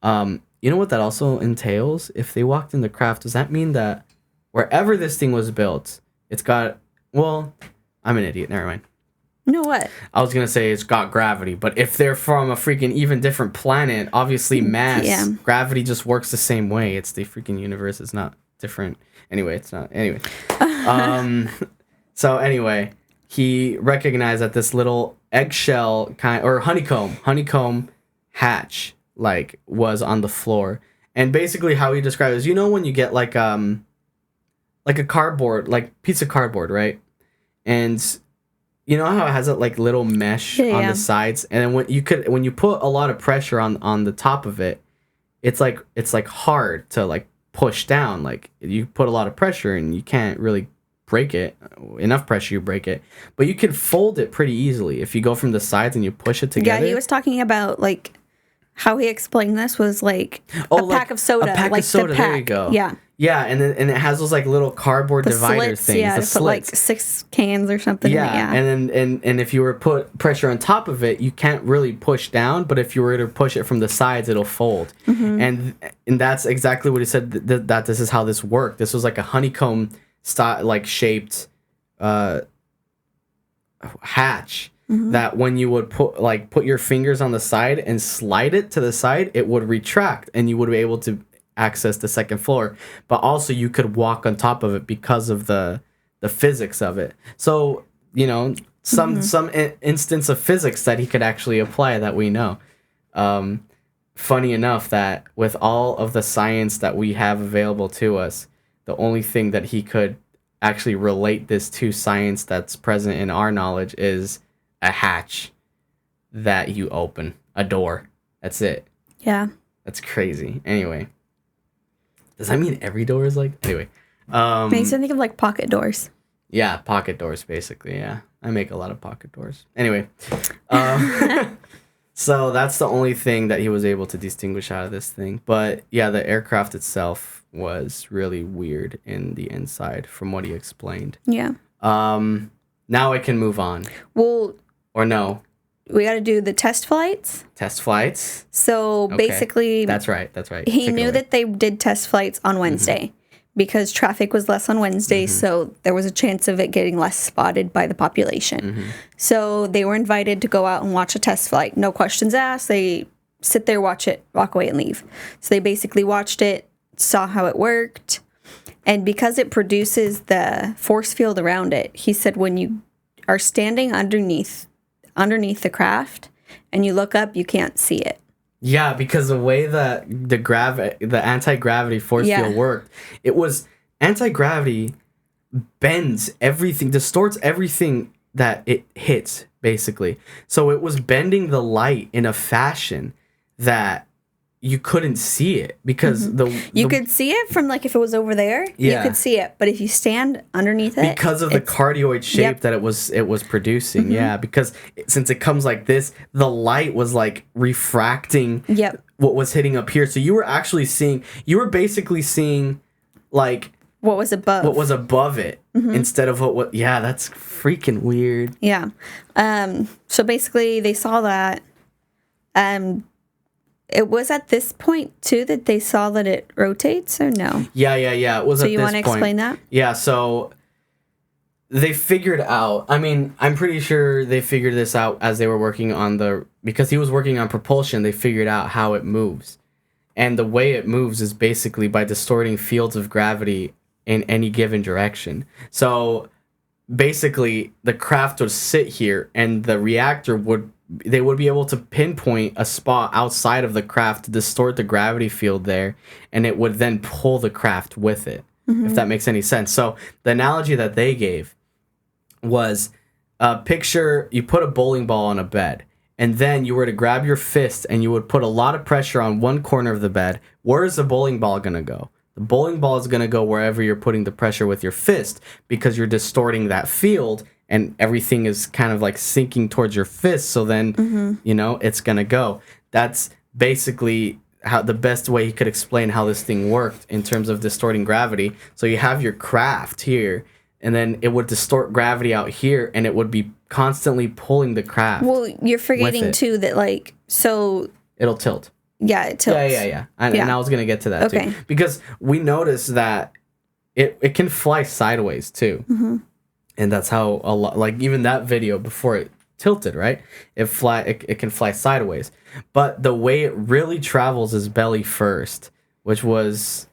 You know what that also entails? If they walked in the craft, does that mean that wherever this thing was built, it's got... Well, I'm an idiot. Never mind. No, what? I was going to say it's got gravity, but if they're from a freaking even different planet, obviously mass, gravity just works the same way. It's the freaking universe. It's not different. Anyway, it's not. Anyway. So anyway, he recognized that this little eggshell or honeycomb hatch like was on the floor. And basically how he described it is, you know when you get like a cardboard, like piece of cardboard, right? And you know how it has that like little mesh on the sides, and then when you put a lot of pressure on the top of it, it's like hard to like push down. Like you put a lot of pressure and you can't really break it. Enough pressure, you break it. But you can fold it pretty easily if you go from the sides and you push it together. Yeah, he was talking about like how he explained this was like pack of soda. A pack of soda, there you go. Yeah. Yeah, and it has those like little cardboard divider things. Yeah, to put like 6 cans or something. Yeah, and if you were to put pressure on top of it, you can't really push down. But if you were to push it from the sides, it'll fold. And that's exactly what he said. That this is how this worked. This was like a honeycomb style, like shaped hatch. That when you would put your fingers on the side and slide it to the side, it would retract, and you would be able to access the second floor, but also you could walk on top of it because of the physics of it. So, you know, some instance of physics that he could actually apply that we know. Funny enough that with all of the science that we have available to us, the only thing that he could actually relate this to science that's present in our knowledge is a hatch that you open, a door. That's it. Yeah. That's crazy. Anyway. Does that mean every door is like... Anyway. Makes me think of like pocket doors. Yeah, pocket doors, basically, yeah. I make a lot of pocket doors. Anyway. So that's the only thing that he was able to distinguish out of this thing. But yeah, the aircraft itself was really weird in the inside from what he explained. Yeah. Now I can move on. Well... Or no. We got to do the test flights. Test flights? So basically... That's right. He knew that they did test flights on Wednesday because traffic was less on Wednesday, so there was a chance of it getting less spotted by the population. So they were invited to go out and watch a test flight. No questions asked. They sit there, watch it, walk away, and leave. So they basically watched it, saw how it worked, and because it produces the force field around it, he said when you are standing underneath the craft and you look up, you can't see it. Yeah, because the way that the anti-gravity force field worked, it was anti-gravity bends everything, distorts everything that it hits, basically. So it was bending the light in a fashion that you couldn't see it because you could see it from like if it was over there, you could see it, but if you stand underneath it, because of the cardioid shape that it was producing, because since it comes like this, the light was like refracting what was hitting up here, so you were basically seeing like what was above it instead of what that's freaking weird. So basically they saw that. It was at this point, too, that they saw that it rotates, or no? Yeah. It was so at this point. So you want to explain that? Yeah, so they figured out... I mean, I'm pretty sure they figured this out as they were working on because he was working on propulsion, they figured out how it moves. And the way it moves is basically by distorting fields of gravity in any given direction. So basically, the craft would sit here, and the reactor would be able to pinpoint a spot outside of the craft to distort the gravity field there, and it would then pull the craft with it, if that makes any sense. So the analogy that they gave was picture you put a bowling ball on a bed, and then you were to grab your fist and you would put a lot of pressure on one corner of the bed. Where is the bowling ball going to go? The bowling ball is going to go wherever you're putting the pressure with your fist, because you're distorting that field and everything is kind of like sinking towards your fist. So then, it's going to go. That's basically how the best way he could explain how this thing worked in terms of distorting gravity. So you have your craft here, and then it would distort gravity out here, and it would be constantly pulling the craft. Well, you're forgetting too that it'll tilt. Yeah, it tilts. Yeah. And I was going to get to that too. Because we noticed that it can fly sideways too. And that's how a lot, like even that video before it tilted, right? It can fly sideways. But the way it really travels is belly first, which is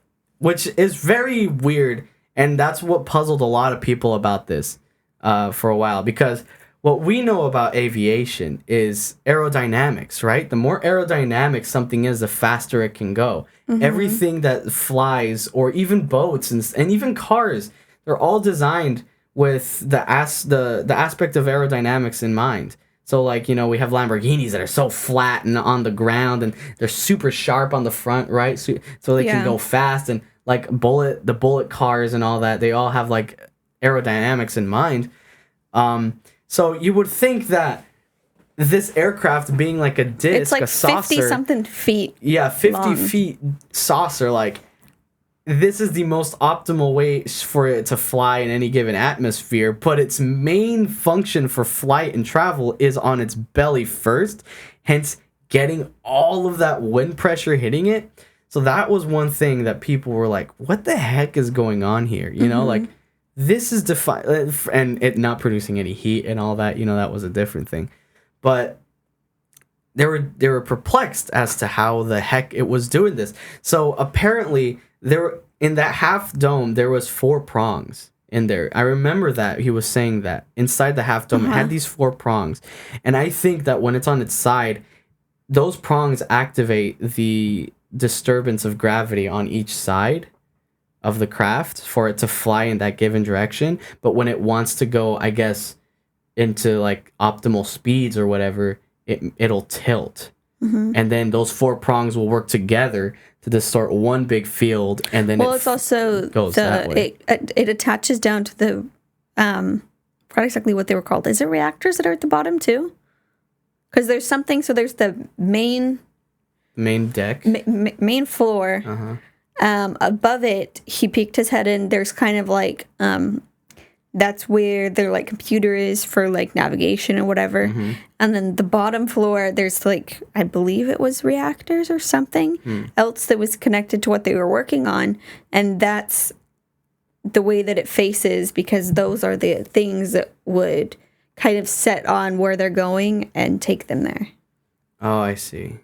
very weird. And that's what puzzled a lot of people about this for a while, because what we know about aviation is aerodynamics, right? The more aerodynamic something is, the faster it can go. Everything that flies, or even boats and even cars, they're all designed with the aspect of aerodynamics in mind. So we have Lamborghinis that are so flat and on the ground, and they're super sharp on the front, right? So they can go fast, and the bullet cars and all that, they all have aerodynamics in mind. So you would think that this aircraft being like a disc, it's like a saucer, 50-something feet. Yeah, 50 long. feet saucer. Like, this is the most optimal way for it to fly in any given atmosphere, but its main function for flight and travel is on its belly first, hence getting all of that wind pressure hitting it. So that was one thing that people were like, what the heck is going on here? You know, like, this is and it not producing any heat and all that, you know, that was a different thing. But they were perplexed as to how the heck it was doing this. So apparently in that half dome there was 4 prongs in there. I remember that he was saying that inside the half dome it had these 4 prongs, and I think that when it's on its side, those prongs activate the disturbance of gravity on each side of the craft for it to fly in that given direction. But when it wants to go, I guess, into like optimal speeds or whatever, it'll tilt. And then those 4 prongs will work together to distort one big field, and then it's also goes that way. It attaches down to the forgot exactly what they were called. Is it reactors that are at the bottom too? Because there's something. So there's the main deck, main floor. Above it, he peeked his head in. There's kind of like that's where their like computer is for like navigation and whatever. And then the bottom floor, there's like, I believe it was reactors or something else that was connected to what they were working on. And that's the way that it faces, because those are the things that would kind of set on where they're going and take them there. Oh, I see.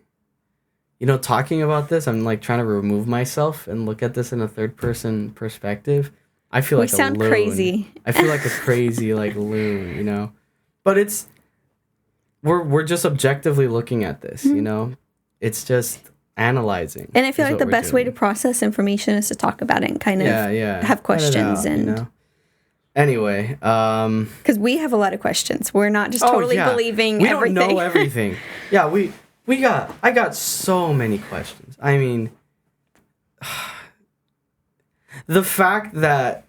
You know, talking about this, I'm like trying to remove myself and look at this in a third person perspective. I feel like a loon. We sound crazy. I feel like a crazy like loon, you know. But it's we're just objectively looking at this, you know. It's just analyzing. And I feel like the best way to process information is to talk about it and kind of have questions and. You know? Anyway, because we have a lot of questions. We're not just totally believing everything. We don't know everything. Yeah, I got so many questions. I mean, the fact that,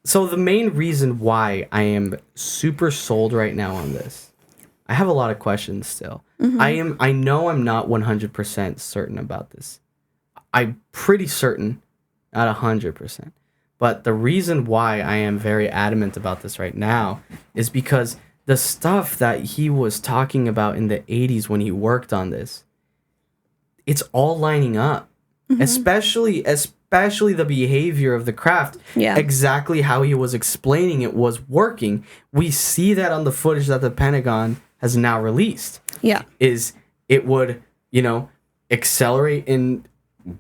so the main reason why I am super sold right now on this, I have a lot of questions still. I know I'm not 100% certain about this. I'm pretty certain, not 100%. But the reason why I am very adamant about this right now is because the stuff that he was talking about in the 80s when he worked on this, it's all lining up. Especially the behavior of the craft. Yeah. Exactly how he was explaining it was working. We see that on the footage that the Pentagon has now released. Yeah. It would, you know, accelerate in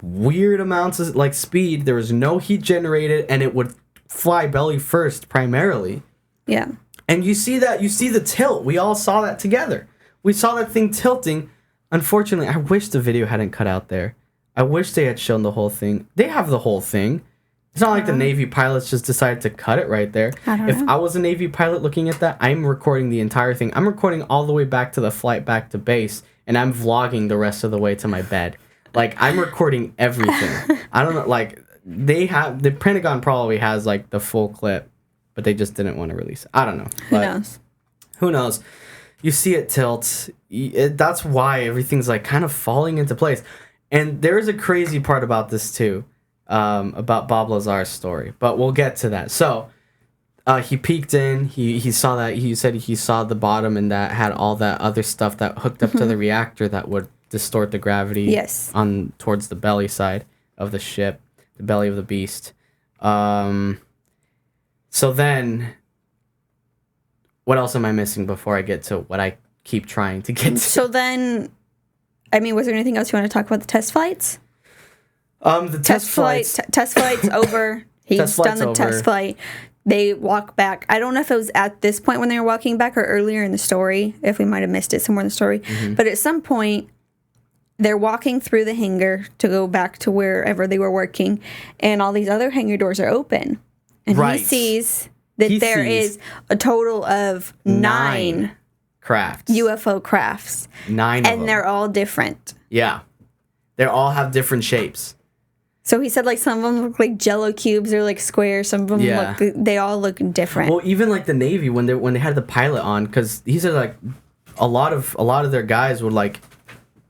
weird amounts of like speed. There was no heat generated, and it would fly belly first primarily. Yeah. And you see the tilt. We all saw that together. We saw that thing tilting. Unfortunately, I wish the video hadn't cut out there. I wish they had shown the whole thing. They have the whole thing. It's not like the Navy pilots just decided to cut it right there. If I was a Navy pilot looking at that, I'm recording the entire thing. I'm recording all the way back to the flight back to base, and I'm vlogging the rest of the way to my bed. Like, I'm recording everything. I don't know, like, the Pentagon probably has, like, the full clip, but they just didn't want to release it. I don't know. Who knows? You see it tilt. That's why everything's, like, kind of falling into place. And there's a crazy part about this, too, about Bob Lazar's story. But we'll get to that. So, he peeked in. He saw that. He said he saw the bottom, and that had all that other stuff that hooked up to the reactor that would distort the gravity on towards the belly side of the ship, the belly of the beast. So then, what else am I missing before I get to what I keep trying to get to? So then, I mean, was there anything else you want to talk about the test flights? The test flights. Test flights over. He's done the test flight. They walk back. I don't know if it was at this point when they were walking back or earlier in the story, if we might have missed it somewhere in the story. But at some point, they're walking through the hangar to go back to wherever they were working, and all these other hangar doors are open. And he sees that there is a total of 9 crafts. UFO crafts. 9 of them. And they're all different. Yeah. They all have different shapes. So he said, like, some of them look like Jello cubes or like squares. Some of them they all look different. Well, even like the Navy when they had the pilot on, because he said like a lot of their guys would like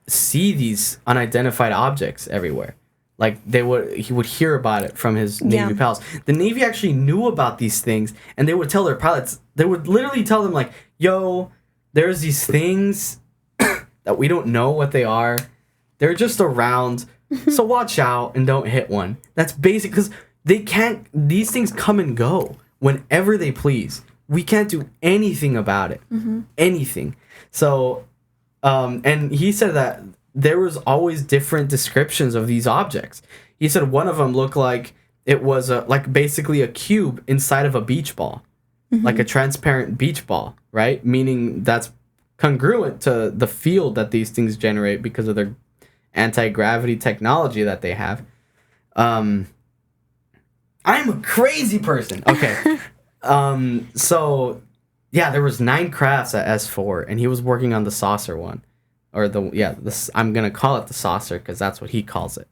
see these unidentified objects everywhere. Like he would hear about it from his Navy pals. The Navy actually knew about these things, and they would tell their pilots. They would literally tell them like, "Yo, there's these things that we don't know what they are. They're just around, so watch out and don't hit one." That's basic, because they can't. These things come and go whenever they please. We can't do anything about it. Anything. So, and he said that there was always different descriptions of these objects. He said one of them looked like it was like basically a cube inside of a beach ball, like a transparent beach ball, right? Meaning that's congruent to the field that these things generate because of their anti-gravity technology that they have. I'm a crazy person. Okay. So yeah, there was 9 crafts at S4, and he was working on the saucer one. Or I'm going to call it the saucer because that's what he calls it.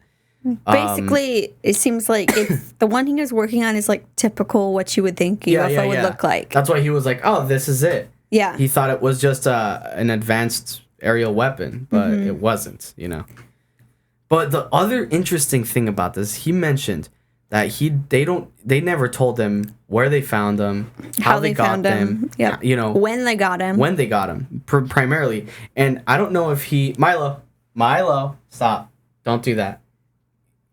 Basically, it seems like the one he was working on is like typical what you would think UFO would look like. That's why he was like, oh, this is it. Yeah. He thought it was just an advanced aerial weapon, but it wasn't, you know. But the other interesting thing about this, he mentioned that they never told them where they found them, how they got them, you know, when they got him, primarily. And I don't know if Milo, stop, don't do that.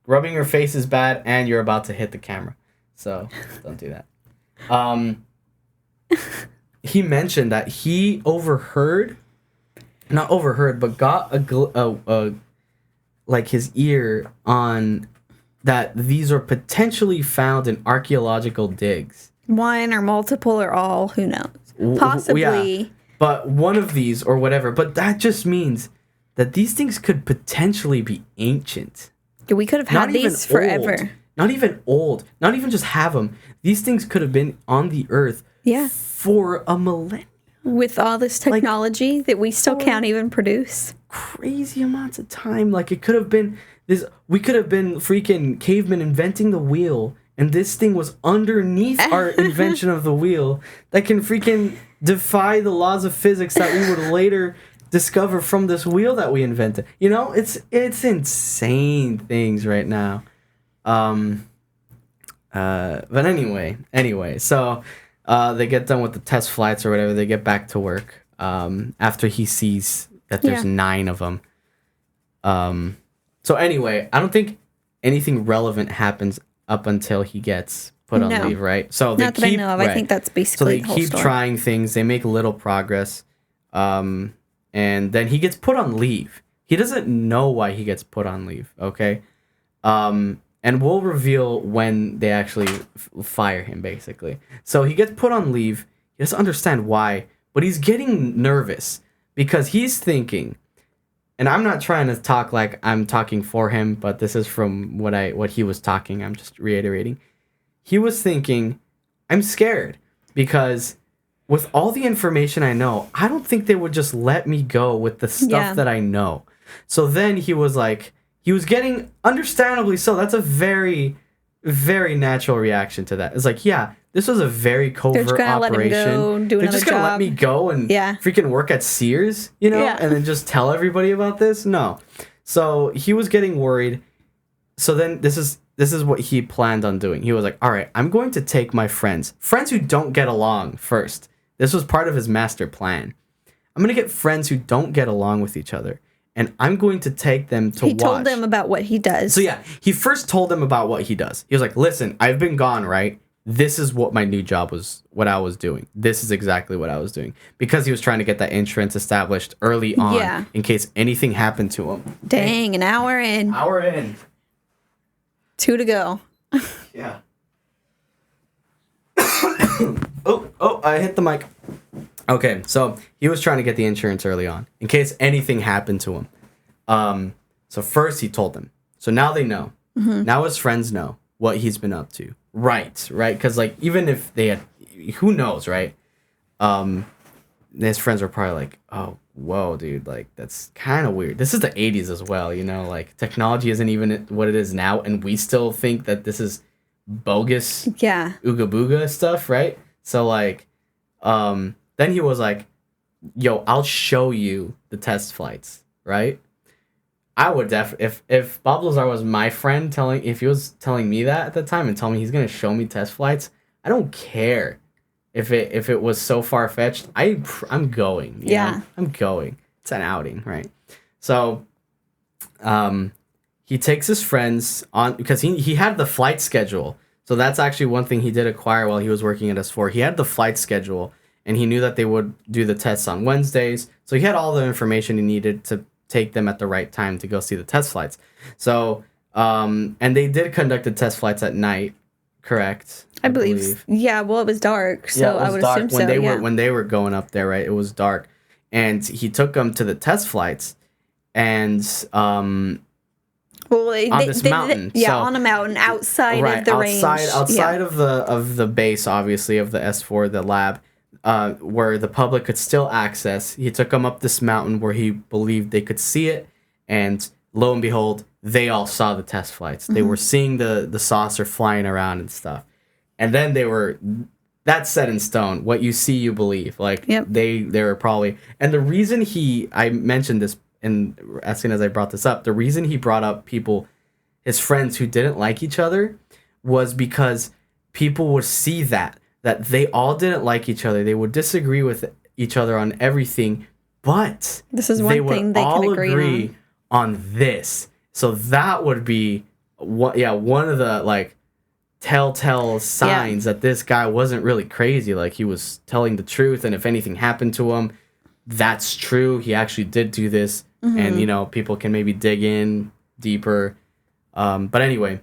Rubbing your face is bad, and you're about to hit the camera, so don't do that. He mentioned that he not overheard, but got a like his ear on that these are potentially found in archaeological digs. One or multiple or all, who knows? Possibly. Yeah, but one of these or whatever. But that just means that these things could potentially be ancient. We could have had these forever. Not even old. Not even just have them. These things could have been on the earth for a millennium. With all this technology that we still can't even produce. Crazy amounts of time. Like, it could have been this. We could have been freaking cavemen inventing the wheel, and this thing was underneath our invention of the wheel that can freaking defy the laws of physics that we would later discover from this wheel that we invented. You know, it's insane things right now. But anyway, so they get done with the test flights or whatever. They get back to work after he sees that there's 9 of them. So anyway, I don't think anything relevant happens up until he gets put on leave, right? So they Not that I know of. I think that's basically so they keep trying things. They make little progress. And then he gets put on leave. He doesn't know why he gets put on leave, okay? And we'll reveal when they actually fire him, basically. So he gets put on leave. He doesn't understand why, but he's getting nervous because he's thinking, and I'm not trying to talk like I'm talking for him, but this is from what he was talking. I'm just reiterating. He was thinking, I'm scared because with all the information I know, I don't think they would just let me go with the stuff that I know. So then he was like, he was getting, understandably so, that's a very, very natural reaction to that. It's like, yeah, this was a very covert operation. They're just going to let me go and freaking work at Sears, you know, and then just tell everybody about this? No. So he was getting worried. So then this is what he planned on doing. He was like, all right, I'm going to take my friends who don't get along first. This was part of his master plan. I'm going to get friends who don't get along with each other. And I'm going to take them to watch. He told them about what he does. So yeah, he first told them about what he does. He was like, listen, I've been gone, right? This is what my new job was, what I was doing. This is exactly what I was doing. Because he was trying to get that insurance established early on in case anything happened to him. Dang, an hour in. 2 to go. Yeah. Oh, I hit the mic. Okay, so he was trying to get the insurance early on in case anything happened to him. So first he told them. So now they know. Mm-hmm. Now his friends know what he's been up to. Right? Because like even if they had, who knows, right? His friends were probably like, oh, whoa, dude, like, that's kind of weird. This is the 80s as well, you know, like, technology isn't even what it is now, and we still think that this is bogus ooga booga stuff, right? So, like, then he was like, yo, I'll show you the test flights, right? I would if Bob Lazar was my friend if he was telling me that at the time and telling me he's gonna show me test flights, I don't care if it was so far-fetched. I'm going. You know? I'm going. It's an outing, right? So he takes his friends on because he had the flight schedule. So that's actually one thing he did acquire while he was working at S4. He had the flight schedule and he knew that they would do the tests on Wednesdays. So he had all the information he needed to take them at the right time to go see the test flights. So, and they did conduct the test flights at night, correct? I believe. Yeah, well, it was dark, so I would assume so. When they were going up there, right? It was dark, and he took them to the test flights, and on this mountain. On a mountain outside of the range. Outside of the base, obviously, of the S4, the lab. Where the public could still access. He took them up this mountain where he believed they could see it, and lo and behold, they all saw the test flights. They were seeing the saucer flying around and stuff. And then that's set in stone. What you see, you believe. Like, they were probably... And the reason I mentioned this, as soon as I brought this up, the reason he brought up his friends who didn't like each other, was because people would see that they all didn't like each other. They would disagree with each other on everything, but this is one thing they can agree on this. So that would be one of the like telltale signs that this guy wasn't really crazy. Like, he was telling the truth, and if anything happened to him, that's true. He actually did do this, and you know, people can maybe dig in deeper. But anyway.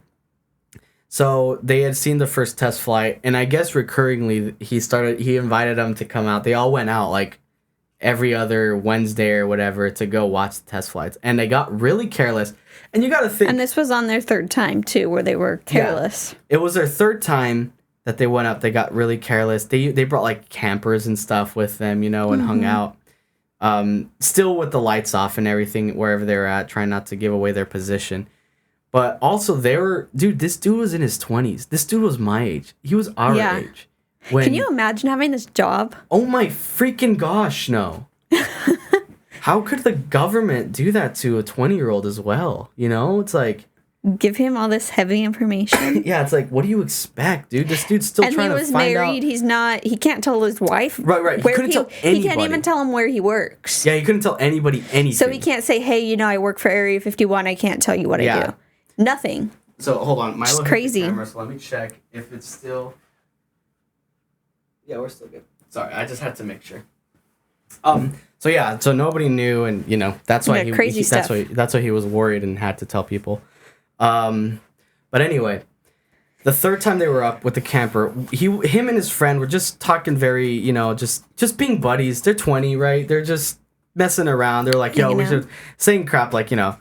So they had seen the first test flight, and I guess recurringly he invited them to come out. They all went out like every other Wednesday or whatever to go watch the test flights, and they got really careless. And you got to think, and this was on their third time too, where they were careless. Yeah, it was their third time that they went up. They got really careless. They brought like campers and stuff with them, you know, and hung out. Still with the lights off and everything wherever they were at, trying not to give away their position. But also, this dude was in his 20s. This dude was my age. He was our age. Can you imagine having this job? Oh my freaking gosh, no. How could the government do that to a 20-year-old as well? You know, it's like... Give him all this heavy information? Yeah, it's like, what do you expect, dude? This dude's still trying to find out... And he was married, he's not... He can't tell his wife... Right. He couldn't tell anybody. He can't even tell him where he works. Yeah, he couldn't tell anybody anything. So he can't say, hey, you know, I work for Area 51, I can't tell you what I do. Nothing. So hold on, Milo hit crazy. The camera, so let me check if it's still. Yeah, we're still good. Sorry, I just had to make sure. So nobody knew, and you know that's why that's why he was worried and had to tell people. But anyway, the third time they were up with the camper, him and his friend were just talking very, you know, just being buddies. They're 20, right? They're just messing around. They're like, yo, we should saying crap like, you know.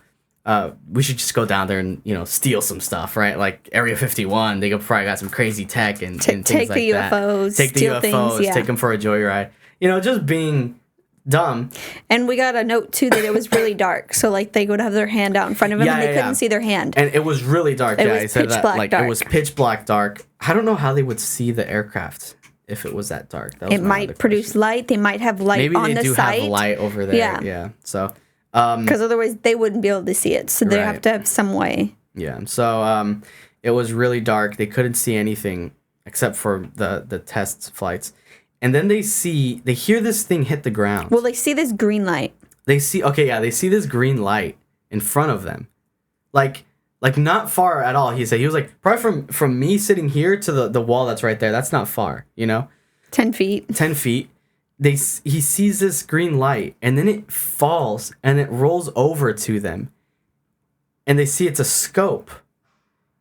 We should just go down there and, you know, steal some stuff, right? Like Area 51, they probably got some crazy tech and things like that. Take the UFOs, take them for a joyride. You know, just being dumb. And we got a note, too, that it was really dark. So, like, they would have their hand out in front of them and they couldn't see their hand. And it was really dark. It was pitch black dark. It was pitch black dark. I don't know how they would see the aircraft if it was that dark. It might produce light. They might have light on the site. Maybe they do have light over there. Yeah. So... Because otherwise they wouldn't be able to see it, so they have to have some way. Yeah, so it was really dark. They couldn't see anything except for the test flights, and then they hear this thing hit the ground. Well, they see this green light. They see this green light in front of them, like not far at all. He was like probably from me sitting here to the wall that's right there. That's not far, you know. 10 feet. 10 feet. He sees this green light, and then it falls, and it rolls over to them. And they see it's a scope.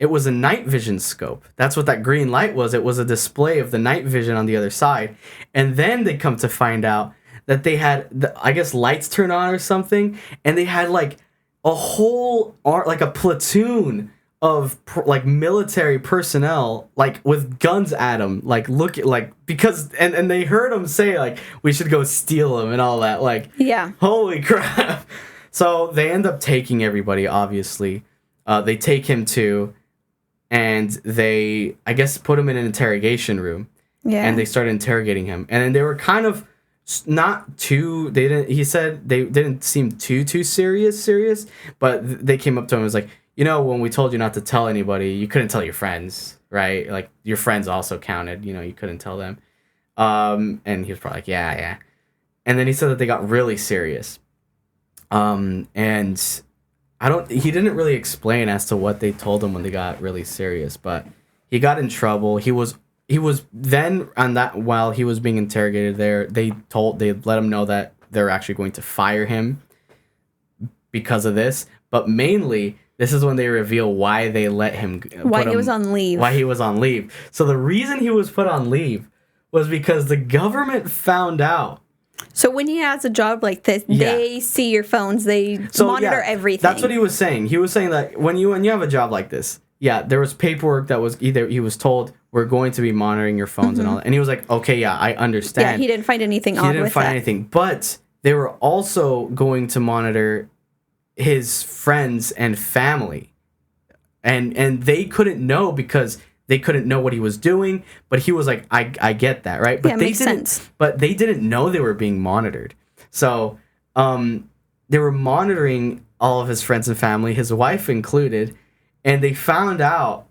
It was a night vision scope. That's what that green light was. It was a display of the night vision on the other side. And then they come to find out that they had, I guess, lights turn on or something, and they had, like, a whole, like a platoon of like military personnel like with guns at him, like look at like because and they heard him say like we should go steal him and all that, like holy crap. So they end up taking everybody, obviously. They take him too, and they I guess put him in an interrogation room. And they started interrogating him, and they were kind of not too he said they didn't seem too serious, but they came up to him and was like, you know, when we told you not to tell anybody, you couldn't tell your friends, right? Like your friends also counted, you know, you couldn't tell them. And he was probably like, yeah. And then he said that they got really serious. And he didn't really explain as to what they told him when they got really serious, but he got in trouble. He was then on that while he was being interrogated there, they let him know that they're actually going to fire him because of this. But mainly, this is when they reveal why they let him why he was on leave. Why he was on leave. So the reason he was put on leave was because the government found out. So when he has a job like this, they see your phones, they monitor everything. That's what he was saying. He was saying that when you have a job like this, there was paperwork that was either he was told we're going to be monitoring your phones and all that. And he was like, okay, I understand. Yeah, he didn't find anything odd with that. He didn't find anything. But they were also going to monitor his friends and family. And they couldn't know because they couldn't know what he was doing. But he was like, I get that, right? But makes sense. But they didn't know they were being monitored. So they were monitoring all of his friends and family, his wife included. And they found out,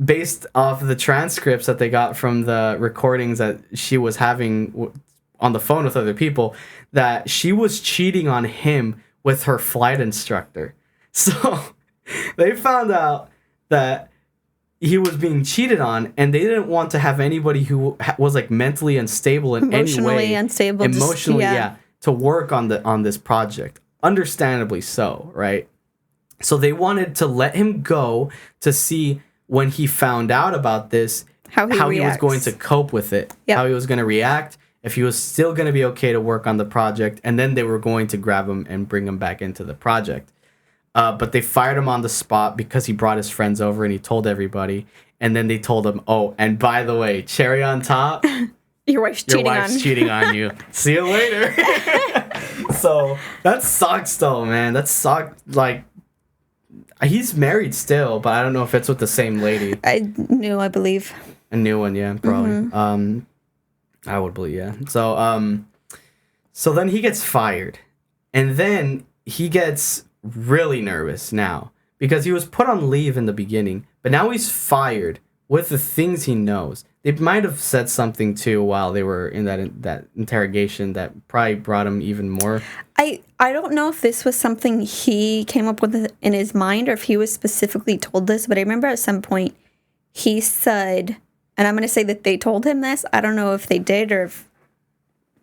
based off of the transcripts that they got from the recordings that she was having on the phone with other people, that she was cheating on him with her flight instructor. So they found out that he was being cheated on, and they didn't want to have anybody who was like mentally unstable in any way. Emotionally, to work on this project. Understandably so, right? So they wanted to let him go to see when he found out about this, how he was going to cope with it, how he was going to react, if he was still going to be okay to work on the project, and then they were going to grab him and bring him back into the project. But they fired him on the spot because he brought his friends over and he told everybody. And then they told him, oh, and by the way, cherry on top, your wife's cheating on you. See you later. So that sucks though, man. That sucked. Like, he's married still, but I don't know if it's with the same lady. I believe. A new one, yeah, probably. Mm-hmm. I would believe, yeah. So then he gets fired. And then he gets really nervous now because he was put on leave in the beginning, but now he's fired with the things he knows. They might have said something too while they were in that interrogation that probably brought him even more. I don't know if this was something he came up with in his mind or if he was specifically told this, but I remember at some point he said, and I'm going to say that they told him this. I don't know if they did or if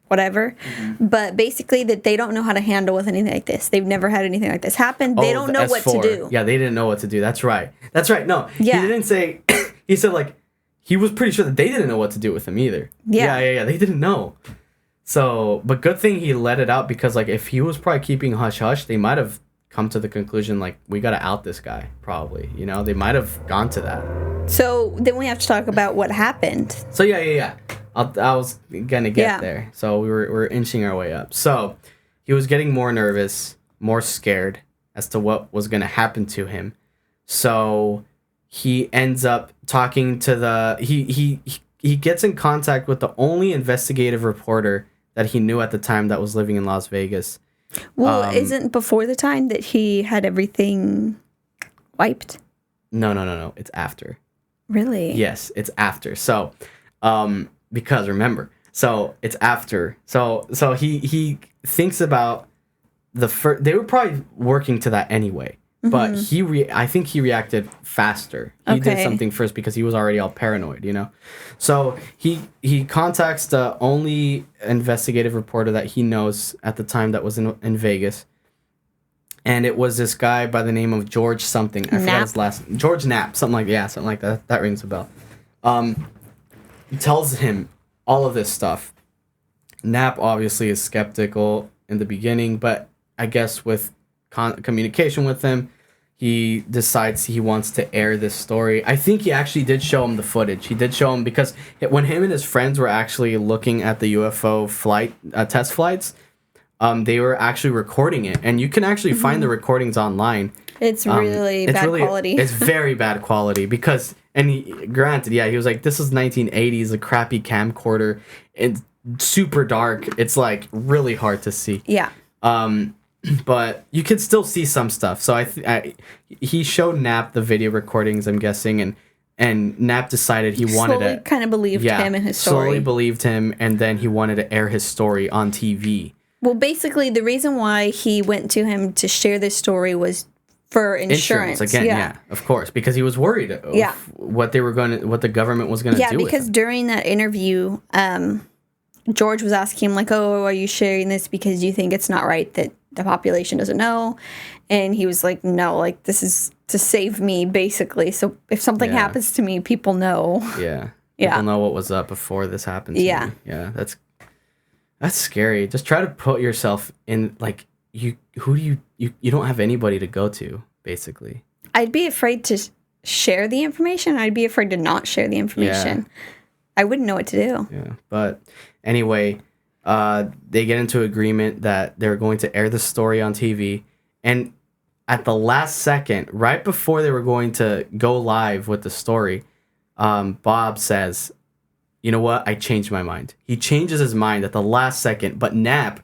whatever, but basically that they don't know how to handle with anything like this. They've never had anything like this happen. They don't know what to do. Yeah, they didn't know what to do. That's right. No, he didn't say, he said like, he was pretty sure that they didn't know what to do with him either. Yeah. They didn't know. So, but good thing he let it out because like if he was probably keeping hush-hush, they might have come to the conclusion like, we got to out this guy probably, you know, they might have gone to that. So then we have to talk about what happened. So yeah. I was gonna get there. So we're inching our way up. So he was getting more nervous, more scared as to what was gonna happen to him. So he ends up talking to he gets in contact with the only investigative reporter that he knew at the time that was living in Las Vegas. Well, isn't before the time that he had everything wiped? No. It's after. Really? Yes, it's after. So, because remember, so it's after. So he thinks about the first. They were probably working to that anyway, but I think he reacted faster. He did something first because he was already all paranoid, you know. So he contacts the only investigative reporter that he knows at the time that was in Vegas. And it was this guy by the name of George something. I forgot his last name. George Knapp. Something like that. That rings a bell. He tells him all of this stuff. Knapp obviously is skeptical in the beginning, but I guess with communication with him, he decides he wants to air this story. I think he actually did show him the footage. He did show him because when him and his friends were actually looking at the UFO test flights, they were actually recording it, and you can actually find the recordings online. It's really bad quality. It's very bad quality because, granted, he was like, this is 1980s, a crappy camcorder. It's super dark. It's like really hard to see. Yeah. But you could still see some stuff. So he showed Knapp the video recordings, I'm guessing, and Knapp decided he wanted to kind of believed him and his story. Slowly believed him, and then he wanted to air his story on TV. Well, basically, the reason why he went to him to share this story was for insurance. Again, yeah, of course, because he was worried of what the government was going to do. Yeah, because during that interview, George was asking him like, "Oh, are you sharing this because you think it's not right that the population doesn't know?" And he was like, "No, like this is to save me, basically. So if something happens to me, people know." Yeah. People know what was up before this happened to me. Yeah, that's scary. Just try to put yourself in, like, you don't have anybody to go to, basically. I'd be afraid to share the information. I'd be afraid to not share the information. Yeah. I wouldn't know what to do. Yeah, but anyway, they get into agreement that they're going to air the story on TV, and at the last second, right before they were going to go live with the story, Bob says, "You know what? I changed my mind." He changes his mind at the last second, but Knapp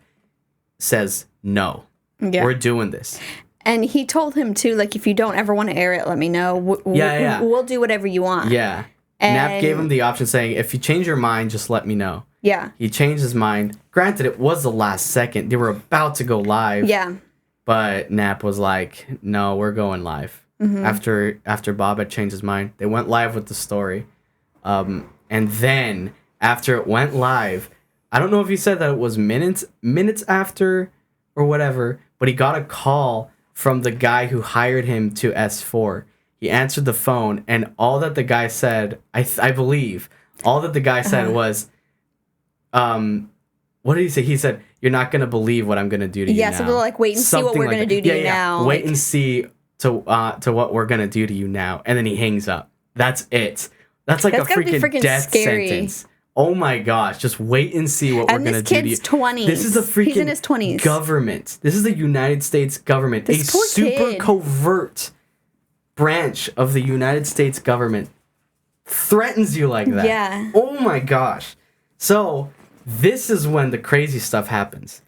says, "No, we're doing this." And he told him too, like, if you don't ever want to air it, let me know. We'll do whatever you want. Yeah. And Knapp gave him the option saying, if you change your mind, just let me know. Yeah. He changed his mind. Granted, it was the last second. They were about to go live. Yeah. But Knapp was like, no, we're going live. Mm-hmm. After Bob had changed his mind, they went live with the story. And then, after it went live, I don't know if he said that it was minutes after or whatever, but he got a call from the guy who hired him to S4. He answered the phone, and all that the guy said, I believe, all that the guy said was, what did he say? He said, "You're not going to believe what I'm going to do to you now." Yeah, so they're like, wait and see what we're going to do to you now. Wait and see to what we're going to do to you now. And then he hangs up. That's it. That's like a freaking death sentence. Oh my gosh, just wait and see what we're going to do to you. And this kid's 20s. This is the freaking He's in his 20s. Government. This is the United States government. A super covert branch of the United States government threatens you like that. Yeah. Oh my gosh. So, this is when the crazy stuff happens.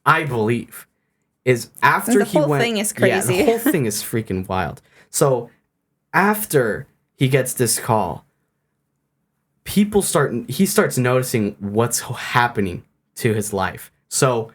I believe. Is after he went... The whole thing is crazy. Yeah, the whole thing is freaking wild. So, after he gets this call, he starts noticing what's happening to his life. So,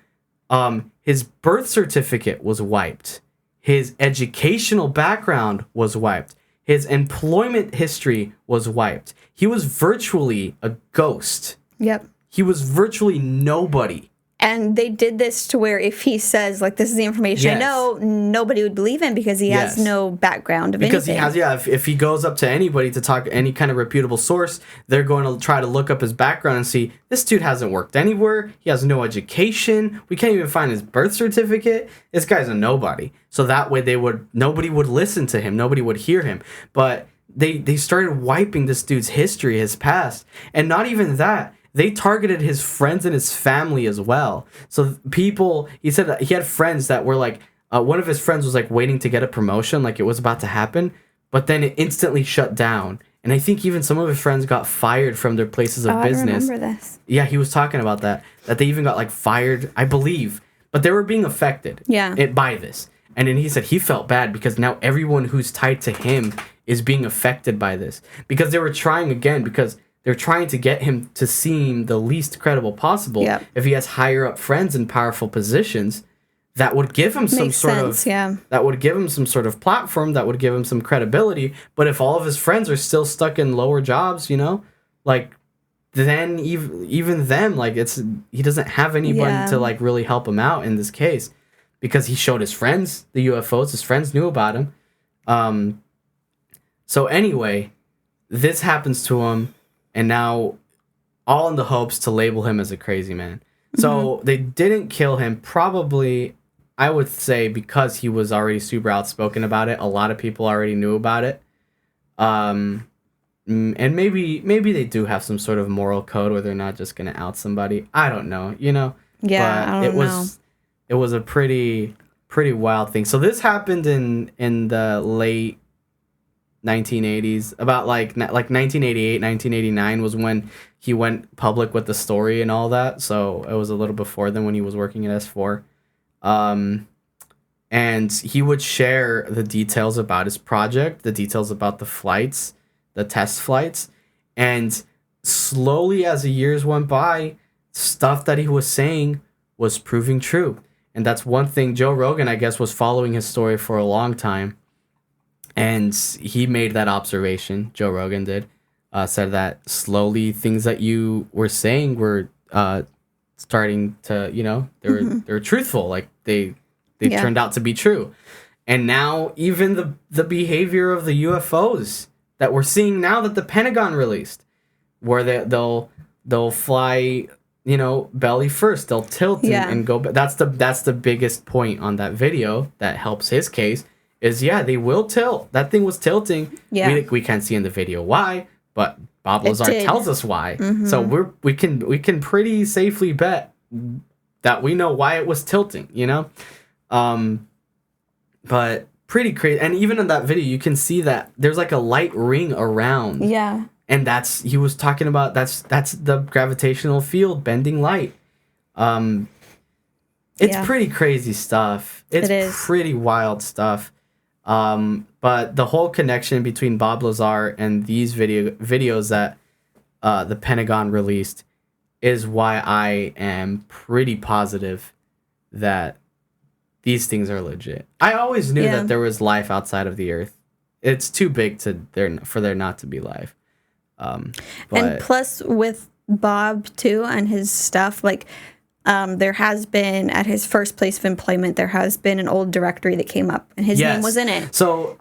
his birth certificate was wiped. His educational background was wiped. His employment history was wiped. He was virtually a ghost. Yep. He was virtually nobody. And they did this to where if he says, like, this is the information I know, nobody would believe him because he has no background of anything. Because he has, if he goes up to anybody to talk any kind of reputable source, they're going to try to look up his background and see, this dude hasn't worked anywhere. He has no education. We can't even find his birth certificate. This guy's a nobody. So that way nobody would listen to him. Nobody would hear him. But they started wiping this dude's history, his past. And not even that. They targeted his friends and his family as well. So he said that he had friends that were like, one of his friends was like waiting to get a promotion, like it was about to happen, but then it instantly shut down. And I think even some of his friends got fired from their places of business. I remember this. Yeah, he was talking about that they even got like fired, I believe. But they were being affected by this. And then he said he felt bad because now everyone who's tied to him is being affected by this. Because they were trying again, because they're trying to get him to seem the least credible possible. Yep. If he has higher up friends in powerful positions, that would give him that would give him some sort of platform, that would give him some credibility. But if all of his friends are still stuck in lower jobs, like, then even them, like, he doesn't have anybody to like really help him out in this case, because he showed his friends the UFOs. His friends knew about him. So anyway, this happens to him. And now, all in the hopes to label him as a crazy man. So, they didn't kill him, probably, I would say because he was already super outspoken about it, a lot of people already knew about it. And maybe they do have some sort of moral code where they're not just gonna out somebody. I don't know, you know. Yeah, but I don't know. It was a pretty wild thing. So this happened in the late 1980s. About like 1988, 1989 was when he went public with the story and all that. So it was a little before then when he was working at S4. And he would share the details about his project, the details about the flights, the test flights. And slowly as the years went by, stuff that he was saying was proving true. And that's one thing. Joe Rogan, I guess, was following his story for a long time. And he made that observation. Joe Rogan did. Said that slowly things that you were saying were starting to, you know, they were truthful. Like they turned out to be true. And now even the behavior of the UFOs that we're seeing now that the Pentagon released, where they'll fly, you know, belly first, they'll tilt and go. That's the biggest point on that video that helps his case is they will tilt. That thing was tilting. Yeah, we can't see in the video why, but Bob Lazar tells us why. Mm-hmm. So we can pretty safely bet that we know why it was tilting. You know. But pretty crazy. And even in that video, you can see that there's like a light ring around. Yeah. And he was talking about, that's the gravitational field bending light. It's pretty crazy stuff. It's pretty wild stuff. But the whole connection between Bob Lazar and these videos that, the Pentagon released is why I am pretty positive that these things are legit. I always knew that there was life outside of the Earth. It's too big for there not to be life. And plus with Bob too and his stuff, like there has been at his first place of employment, there has been an old directory that came up and his name was in it. So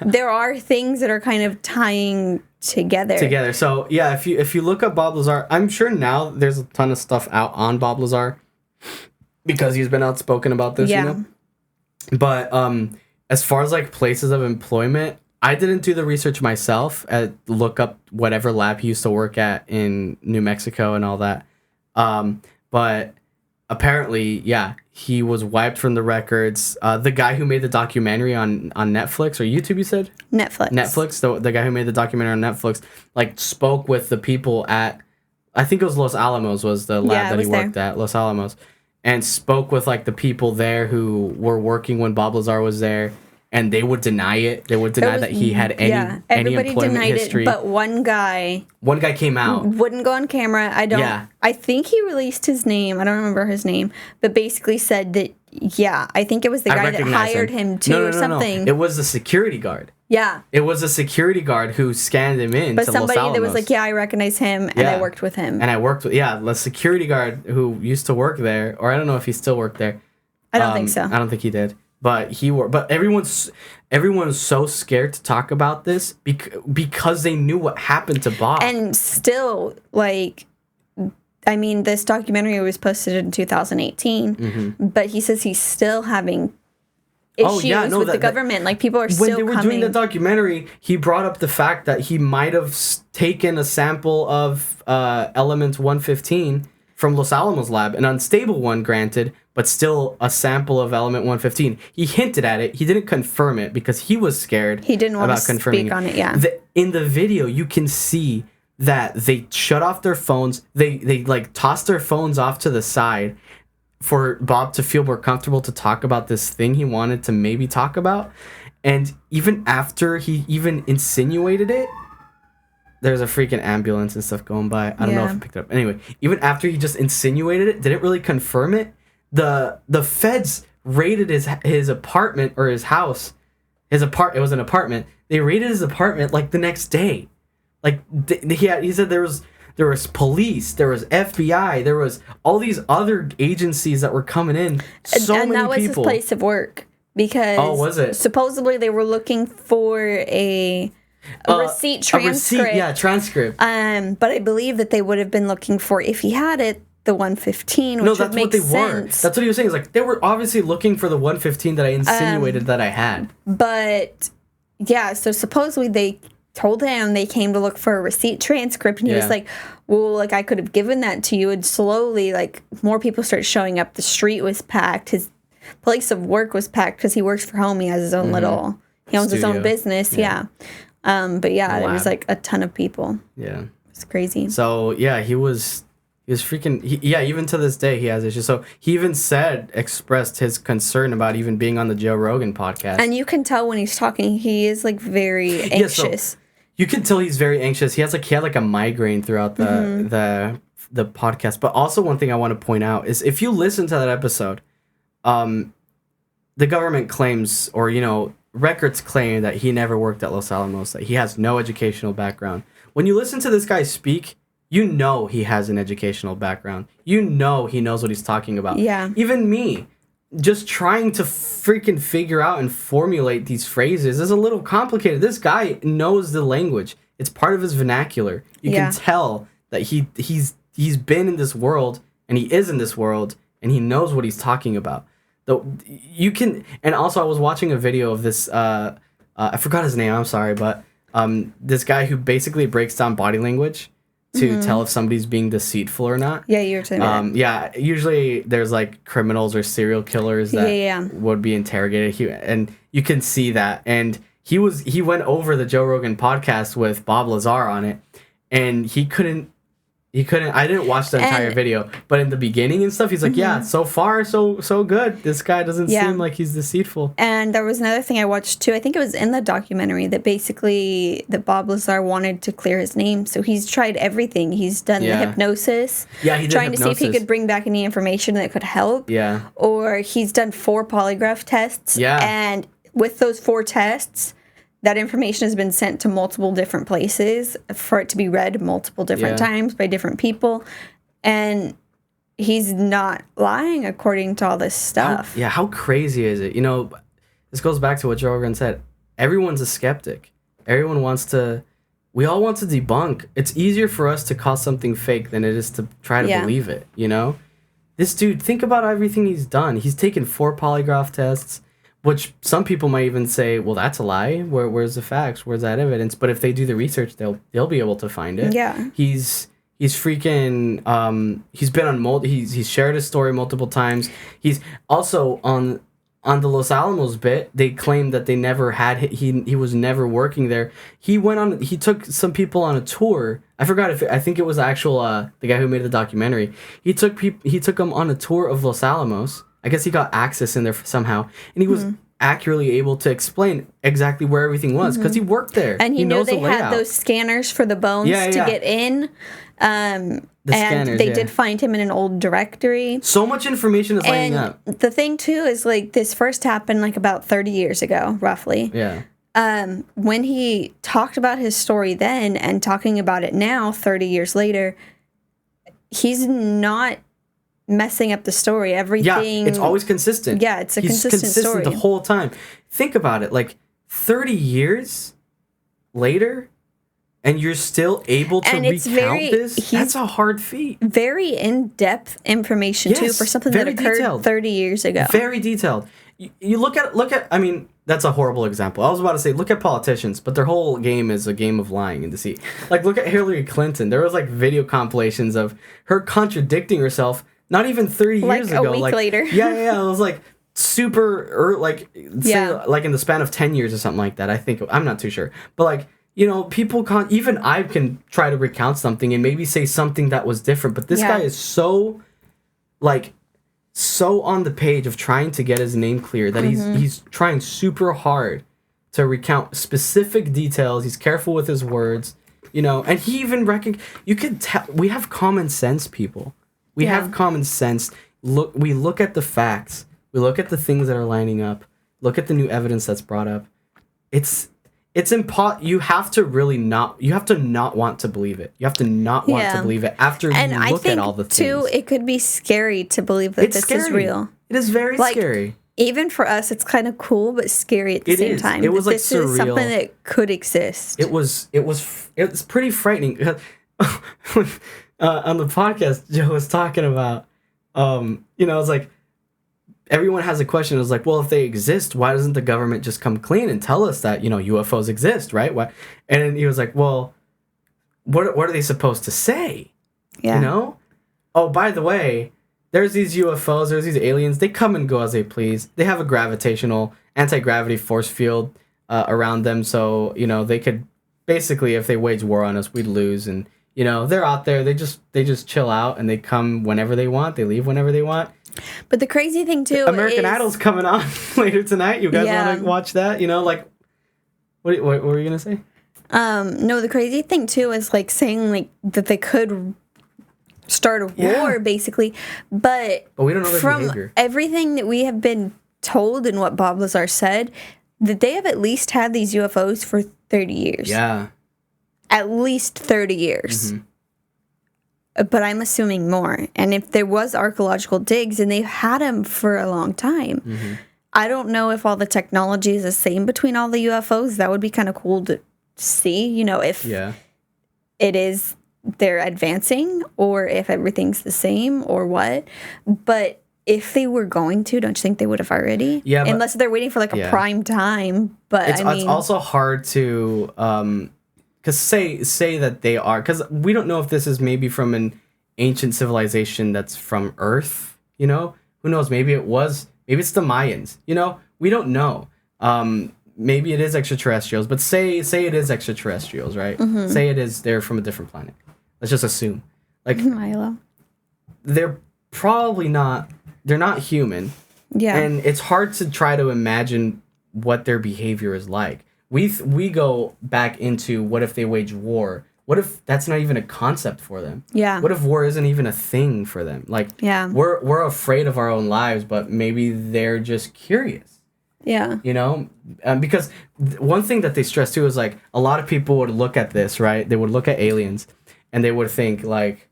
there are things that are kind of tying together. So yeah, if you look up Bob Lazar, I'm sure now there's a ton of stuff out on Bob Lazar. Because he's been outspoken about this, you know? But as far as, like, places of employment, I didn't do the research myself. Look up whatever lab he used to work at in New Mexico and all that. But apparently, he was wiped from the records. The guy who made the documentary on Netflix, or YouTube, you said? Netflix. The guy who made the documentary on Netflix, like, spoke with the people at, I think it was Los Alamos was the lab that he worked at, Los Alamos. And spoke with, like, the people there who were working when Bob Lazar was there, and they would deny it. They would deny that he had any employment denied history. It, but one guy came out. Wouldn't go on camera. I think he released his name. I don't remember his name, but basically said that, I think it was the guy that hired him or something. No. It was the security guard. Yeah. It was a security guard who scanned him in. But somebody that was like, I recognize him, and I worked with him. And I worked with, the security guard who used to work there, or I don't know if he still worked there. I don't think so. I don't think he did. But but everyone's so scared to talk about this because they knew what happened to Bob. And still, like, I mean, this documentary was posted in 2018, but he says he's still having issues with the government. Like, people are still coming. When they were doing the documentary, he brought up the fact that he might have taken a sample of element 115 from Los Alamos lab, an unstable one, granted, but still a sample of element 115. He hinted at it. He didn't confirm it because he was scared. He didn't want to speak on it, in the video, you can see that they shut off their phones. They like tossed their phones off to the side for Bob to feel more comfortable to talk about this thing he wanted to maybe talk about. And even after he even insinuated it, there's a freaking ambulance and stuff going by. I don't know if he picked it up. Anyway, even after he just insinuated it, didn't really confirm it, the feds raided his apartment or his house. It was an apartment. They raided his apartment like the next day. Like he said there was police, there was FBI, there was all these other agencies that were coming in. And that was people. His place of work because was it? Supposedly they were looking for a receipt transcript. Transcript. But I believe that they would have been looking for, if he had it, the 115, which would make sense. Were. That's what he was saying. Is like they were obviously looking for the 115 that I insinuated that I had. But yeah, so supposedly they told him they came to look for a receipt transcript, and he was like, well, like, I could have given that to you. And slowly, like, more people started showing up. The street was packed. His place of work was packed because he works for home. He has his own little, he owns his own business. Yeah. But yeah, there was like a ton of people. Yeah. It's crazy. So yeah, he was freaking, even to this day, he has issues. So he even expressed his concern about even being on the Joe Rogan podcast. And you can tell when he's talking, he is like very anxious. Yeah, so you can tell he's very anxious. He had like a migraine throughout the podcast. But also one thing I want to point out is if you listen to that episode, the government claims, or, you know, records claim that he never worked at Los Alamos, that he has no educational background. When you listen to this guy speak, you know he has an educational background. You know he knows what he's talking about. Yeah. Even me, just trying to freaking figure out and formulate these phrases is a little complicated. This guy knows the language. It's part of his vernacular. You can tell that he's been in this world, and he is in this world, and he knows what he's talking about. Though you can, and also I was watching a video of this. I forgot his name. I'm sorry, but this guy who basically breaks down body language to tell if somebody's being deceitful or not. Yeah, you were saying that. Yeah, usually there's like criminals or serial killers that would be interrogated, and you can see that. And he went over the Joe Rogan podcast with Bob Lazar on it, and he couldn't. I didn't watch the entire video, but in the beginning and stuff, he's like, yeah, so far, so good. This guy doesn't seem like he's deceitful. And there was another thing I watched too. I think it was in the documentary that basically that Bob Lazar wanted to clear his name. So he's tried everything. He's done the hypnosis. Yeah, he did trying to see if he could bring back any information that could help. Yeah. Or he's done 4 polygraph tests. Yeah. And with those 4 tests, that information has been sent to multiple different places for it to be read multiple different times by different people. And he's not lying according to all this stuff. How crazy is it? You know, this goes back to what Joe Rogan said. Everyone's a skeptic. We all want to debunk. It's easier for us to call something fake than it is to try to believe it, you know? This dude, think about everything he's done. He's taken 4 polygraph tests. Which some people might even say, well, that's a lie. Where's the facts? Where's that evidence? But if they do the research, they'll be able to find it. Yeah. He's freaking he's been on he's shared his story multiple times. He's also on the Los Alamos bit. They claim that they never had he was never working there. He took some people on a tour. I think it was actual the guy who made the documentary. He took them on a tour of Los Alamos. I guess he got access in there somehow, and he was accurately able to explain exactly where everything was because he worked there. And he knew they had those scanners for the bones to get in. They did find him in an old directory. So much information is lining up. The thing too is like this first happened like about 30 years ago, roughly. Yeah. When he talked about his story then and talking about it now, 30 years later, he's not messing up the story. Everything. Yeah, it's always consistent. Yeah, it's He's consistent story the whole time. Think about it, like 30 years later, and you're still able to recount this. That's a hard feat. Very in-depth information too for something that occurred 30 years ago. Very detailed. You look at. I mean, that's a horrible example. I was about to say, look at politicians, but their whole game is a game of lying and deceit. Like, look at Hillary Clinton. There was like video compilations of her contradicting herself. Not even 30 years ago. Like a week later. Yeah. It was like super, like, say, like in the span of 10 years or something like that. I think, I'm not too sure. But like, you know, people can't, even I can try to recount something and maybe say something that was different. But this guy is so on the page of trying to get his name clear that he's trying super hard to recount specific details. He's careful with his words, you know, and he even you can tell, we have common sense, people. We have common sense. We look at the facts. We look at the things that are lining up. Look at the new evidence that's brought up. It's you have to really not want to believe it. You have to not want to believe it after you look at all the things. Too, it could be scary to believe that this is real. It is very scary. Even for us, it's kind of cool, but scary at the same time. It was like this surreal. Is something that could exist. It was pretty frightening. on the podcast, Joe was talking about, it's like, everyone has a question. It was like, well, if they exist, why doesn't the government just come clean and tell us that, UFOs exist, right? Why? And he was like, well, what are they supposed to say? Yeah. Oh, by the way, there's these UFOs, there's these aliens. They come and go as they please. They have a gravitational anti-gravity force field around them. So, they could basically, if they wage war on us, we'd lose. And, they're out there. They just chill out and they come whenever they want. They leave whenever they want. But the crazy thing too, American Idol's coming on later tonight. You guys want to watch that? What were you gonna say? No, the crazy thing too is like saying like that they could start a war basically, but we don't know their from behavior. Everything that we have been told and what Bob Lazar said, that they have at least had these UFOs for 30 years. Yeah, at least 30 years. Mm-hmm. But I'm assuming more. And if there was archaeological digs, and they've had them for a long time, mm-hmm. I don't know if all the technology is the same between all the UFOs. That would be kind of cool to see, if it is they're advancing or if everything's the same or what. But if they were going to, don't you think they would have already? Yeah. Unless they're waiting for like a prime time. But it's also hard to... Because say that they are, because we don't know if this is maybe from an ancient civilization that's from Earth, who knows? Maybe it's the Mayans, we don't know. Maybe it is extraterrestrials, but say it is extraterrestrials, right? Mm-hmm. Say they're from a different planet. Let's just assume, like Milo. They're probably not. They're not human. Yeah, and it's hard to try to imagine what their behavior is like. We go back into what if they wage war? What if that's not even a concept for them? Yeah. What if war isn't even a thing for them? Like, we're afraid of our own lives, but maybe they're just curious. Yeah. Because one thing that they stress too is like a lot of people would look at this, right? They would look at aliens and they would think like,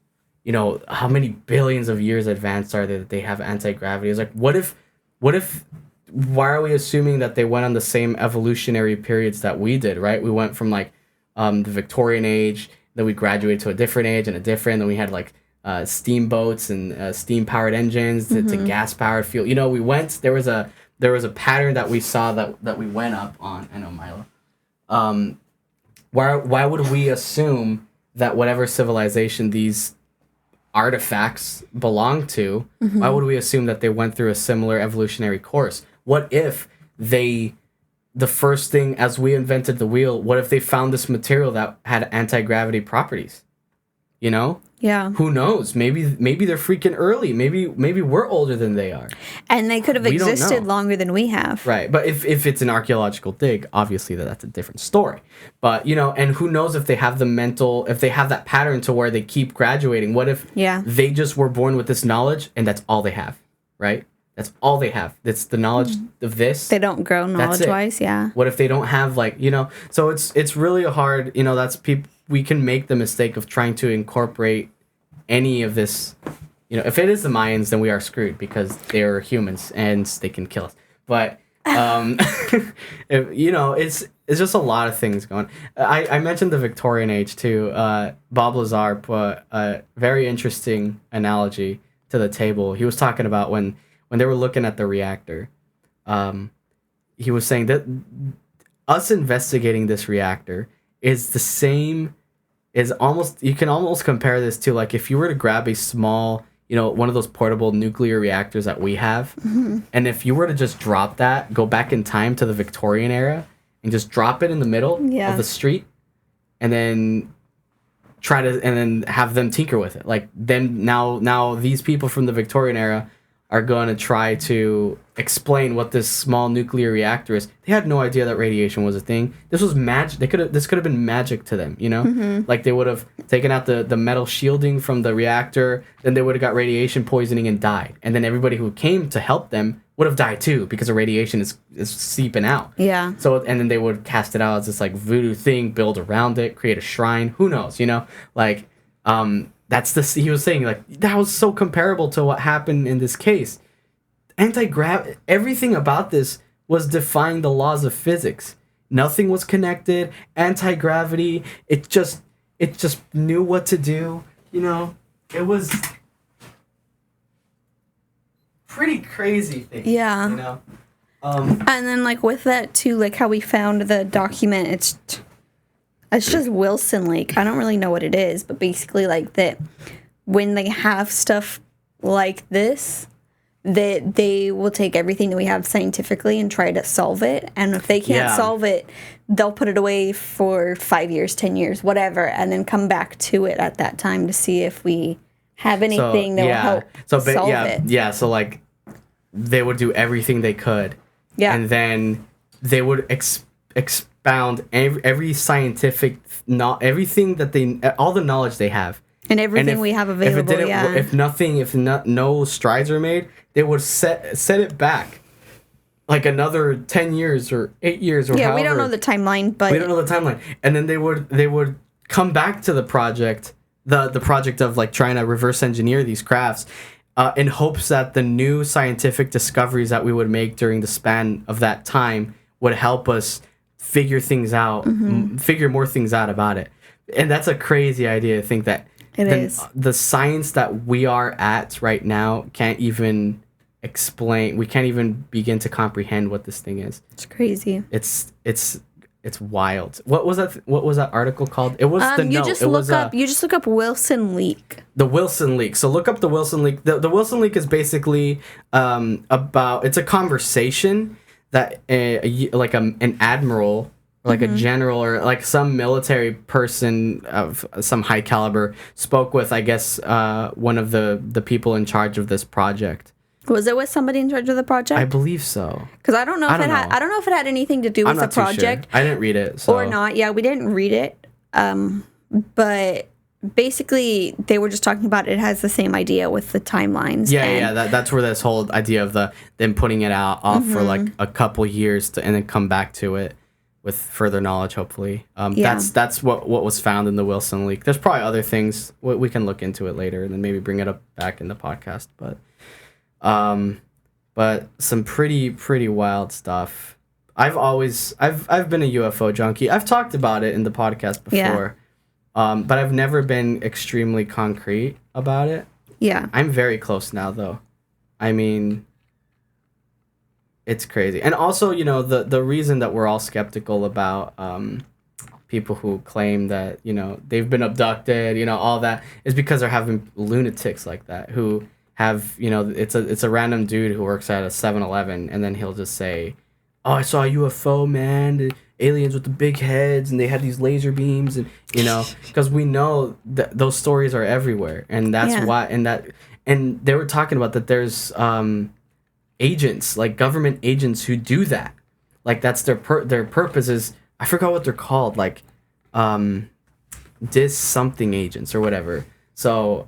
how many billions of years advanced are they that they have anti-gravity? It's like, what if why are we assuming that they went on the same evolutionary periods that we did, right? We went from like the Victorian age, then we graduated to a different age and then we had like steamboats and steam-powered engines to gas-powered fuel. There was a pattern that we saw that we went up on. I know, Milo. Why would we assume that whatever civilization these artifacts belong to, why would we assume that they went through a similar evolutionary course? What if the first thing as we invented the wheel, what if they found this material that had anti-gravity properties? Yeah. Who knows? Maybe they're freaking early. Maybe we're older than they are. And they could have existed longer than we have. Right. But if it's an archaeological dig, obviously that's a different story. But, and who knows if they have if they have that pattern to where they keep graduating. What if they just were born with this knowledge and that's all they have, right? That's all they have. That's the knowledge of this. They don't grow knowledge-wise, yeah. What if they don't have so it's really hard, that's people, we can make the mistake of trying to incorporate any of this. If it is the Mayans, then we are screwed because they're humans and they can kill us. But it's just a lot of things going. I mentioned the Victorian age too. Bob Lazar put a very interesting analogy to the table. He was talking about when they were looking at the reactor. He was saying that us investigating this reactor is the same. You can almost compare this to like if you were to grab a small, one of those portable nuclear reactors that we have, and if you were to just drop that, go back in time to the Victorian era, and just drop it in the middle of the street, and then have them tinker with it. Like then now these people from the Victorian era are going to try to explain what this small nuclear reactor is. They had no idea that radiation was a thing. This was magic. This could have been magic to them, Like they would have taken out the metal shielding from the reactor, then they would have got radiation poisoning and died. And then everybody who came to help them would have died too because the radiation is seeping out. Yeah. So and then they would cast it out as this like voodoo thing, build around it, create a shrine. Who knows, Like he was saying like that was so comparable to what happened in this case. Everything about this was defying the laws of physics. Nothing was connected. Anti-gravity, it just knew what to do. you know, it was pretty crazy thing. Yeah. You know? And then, like, with that, too, like, how we found the document, it's just Wilson Lake. I don't really know what it is, but basically, like, that when they have stuff like this, that they will take everything that we have scientifically and try to solve it. And if they can't solve it, they'll put it away for 5 years, 10 years, whatever, and then come back to it at that time to see if we have anything that will help solve it. Yeah, so, like, they would do everything they could. Yeah. And then they would expound every scientific, everything that all the knowledge they have. And everything we have available, If no strides are made, they would set it back. Like another 10 years or 8 years or however. We don't know the timeline, but... We don't know the timeline. And then they would come back to the project, the project of, like, trying to reverse engineer these crafts, in hopes that the new scientific discoveries that we would make during the span of that time would help us figure things out, figure more things out about it. And that's a crazy idea to think that the science that we are at right now can't even explain. We can't even begin to comprehend what this thing is. It's crazy. It's wild. What was that article called? It was the you note. You just look up Wilson Leak. The Wilson Leak. So look up the Wilson Leak. The Wilson Leak is basically it's a conversation that like an admiral, or like a general, or like some military person of some high caliber spoke with, I guess, one of the people in charge of this project. Was it with somebody in charge of the project? I believe so. Because I don't know if it had anything to do with the project. Sure. I didn't read it. So. Or not. Yeah, we didn't read it. But basically, they were just talking about it has the same idea with the timelines. That's where this whole idea of them putting it off for like a couple years and then come back to it with further knowledge, hopefully. That's what was found in the Wilson Leak. There's probably other things. We can look into it later and then maybe bring it up back in the podcast. But some pretty wild stuff. I've been a UFO junkie. I've talked about it in the podcast before. But I've never been extremely concrete about it. Yeah. I'm very close now, though. I mean, it's crazy. And also, you know, the reason that we're all skeptical about people who claim that, you know, they've been abducted, you know, all that, is because they're having lunatics like that who have, you know, it's a random dude who works at a 7-Eleven, and then he'll just say, "Oh, I saw a UFO, man. The aliens with the big heads, and they had these laser beams," and, you know, because we know that those stories are everywhere, and that's why. And they were talking about that. There's agents, like government agents, who do that. Like that's their purpose is, I forgot what they're called, like dis something agents or whatever. So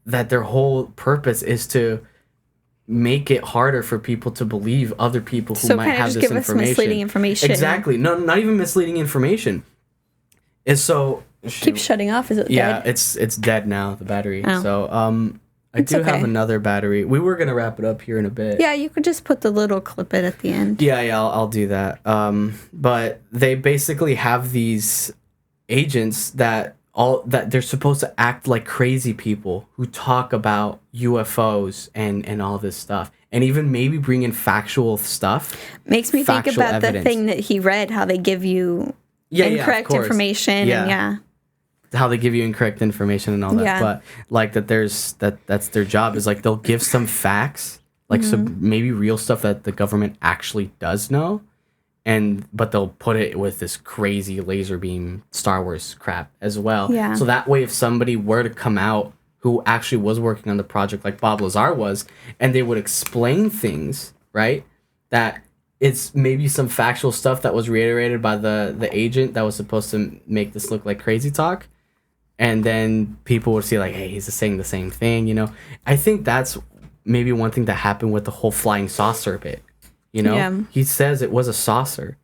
that their whole purpose is to make it harder for people to believe other people who might have this information. So kind of just give us misleading information. Exactly. No, not even misleading information. Is so... Keeps shutting off. Is it dead? Yeah, it's dead now, the battery. Oh. So I do have another battery. We were going to wrap it up here in a bit. Yeah, you could just put the little clip it at the end. Yeah, I'll do that. But they basically have these agents that they're supposed to act like crazy people who talk about UFOs and all this stuff, and even maybe bring in factual stuff. Makes me think about the thing that he read, how they give you incorrect information. Yeah. How they give you incorrect information and all that. Yeah. But like that's their job, is like they'll give some facts, like some maybe real stuff that the government actually does know. But they'll put it with this crazy laser beam Star Wars crap as well. Yeah. So that way, if somebody were to come out who actually was working on the project, like Bob Lazar was, and they would explain things, right, that it's maybe some factual stuff that was reiterated by the agent that was supposed to make this look like crazy talk, and then people would see like, hey, he's just saying the same thing, you know. I think that's maybe one thing that happened with the whole flying saucer bit. You know, He says it was a saucer.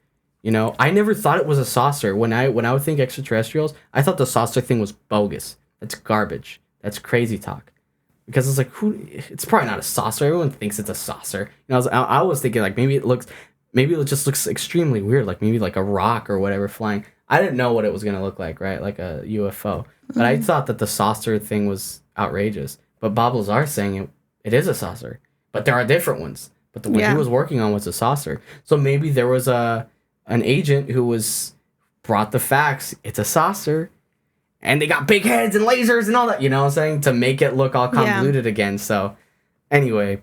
You know, I never thought it was a saucer. When I would think extraterrestrials, I thought the saucer thing was bogus. That's garbage. That's crazy talk. Because it's like, it's probably not a saucer. Everyone thinks it's a saucer. You know, I was thinking like maybe it just looks extremely weird, like maybe like a rock or whatever flying. I didn't know what it was going to look like, right? Like a UFO. But I thought that the saucer thing was outrageous. But Bob Lazar saying it is a saucer. But there are different ones. But the one he was working on was a saucer. So maybe there was an agent who brought the facts. It's a saucer. And they got big heads and lasers and all that, you know what I'm saying? To make it look all convoluted again. So, anyway,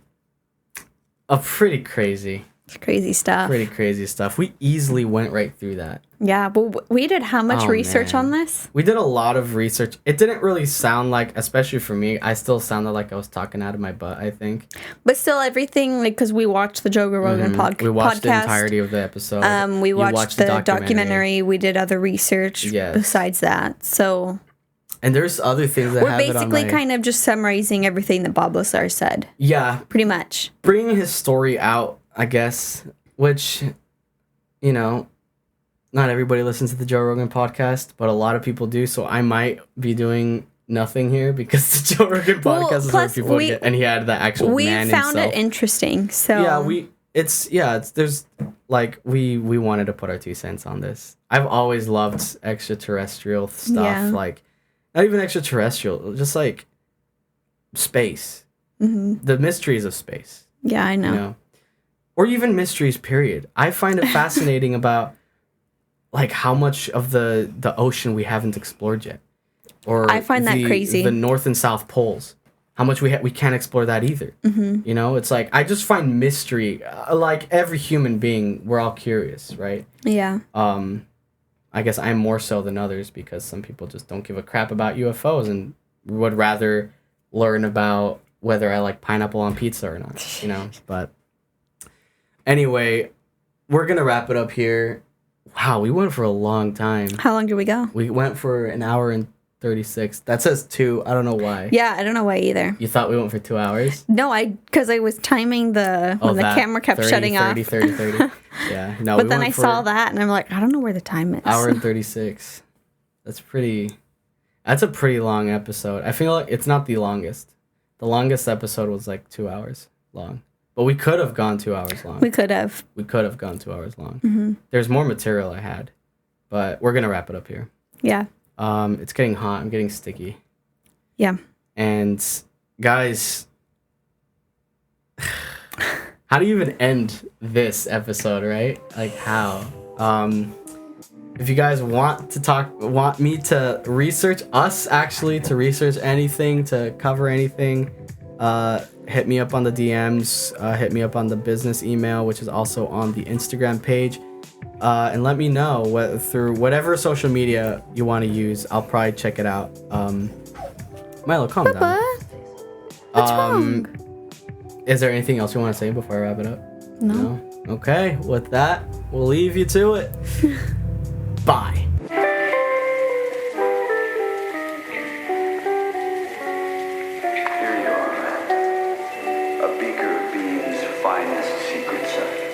pretty crazy. It's crazy stuff. Pretty crazy stuff. We easily went right through that. Yeah, but we did how much research on this? We did a lot of research. It didn't really sound like, especially for me, I still sounded like I was talking out of my butt, I think. But still, everything, like, because we watched the Joe Rogan podcast. We watched the entirety of the episode. We watched the documentary. We did other research besides that. So... And there's other things that we're basically kind of just summarizing everything that Bob Lazar said. Yeah. Pretty much. Bringing his story out, I guess, which, you know, not everybody listens to the Joe Rogan podcast, but a lot of people do. So I might be doing nothing here because the Joe Rogan podcast is where people get, and he had the actual man himself. We found it interesting. So yeah, there's like we wanted to put our 2 cents on this. I've always loved extraterrestrial stuff, like not even extraterrestrial, just like space, the mysteries of space. Yeah, I know. You know? Or even mysteries, period. I find it fascinating about like how much of the ocean we haven't explored yet. Or I find that crazy. The North and South poles. How much we can't explore that either. You know, it's like I just find mystery. Like every human being, we're all curious, right? Yeah. I guess I'm more so than others because some people just don't give a crap about UFOs and would rather learn about whether I like pineapple on pizza or not. You know, but anyway, we're gonna wrap it up here. Wow, we went for a long time. How long did we go? We went for an hour and 36. That says 2. I don't know why. Yeah, I don't know why either. You thought we went for 2 hours? No, because I was timing when the camera kept 30, shutting 30, off. 30. Yeah. No. But then I saw that and I'm like, I don't know where the time is. Hour and 36. That's a pretty long episode. I feel like it's not the longest. The longest episode was like 2 hours long. But we could have gone 2 hours long. We could have gone 2 hours long. There's more material I had. But we're going to wrap it up here. Yeah. It's getting hot. I'm getting sticky. Yeah. And guys, how do you even end this episode, right? Like how? If you guys want me to research anything, to cover anything, hit me up on the DMs, hit me up on the business email, which is also on the Instagram page. And let me know through whatever social media you want to use. I'll probably check it out. Milo, calm down. What's wrong? Is there anything else you want to say before I wrap it up? No. Okay, with that, we'll leave you to it. Bye. Here you are, a beaker of being's finest secret set.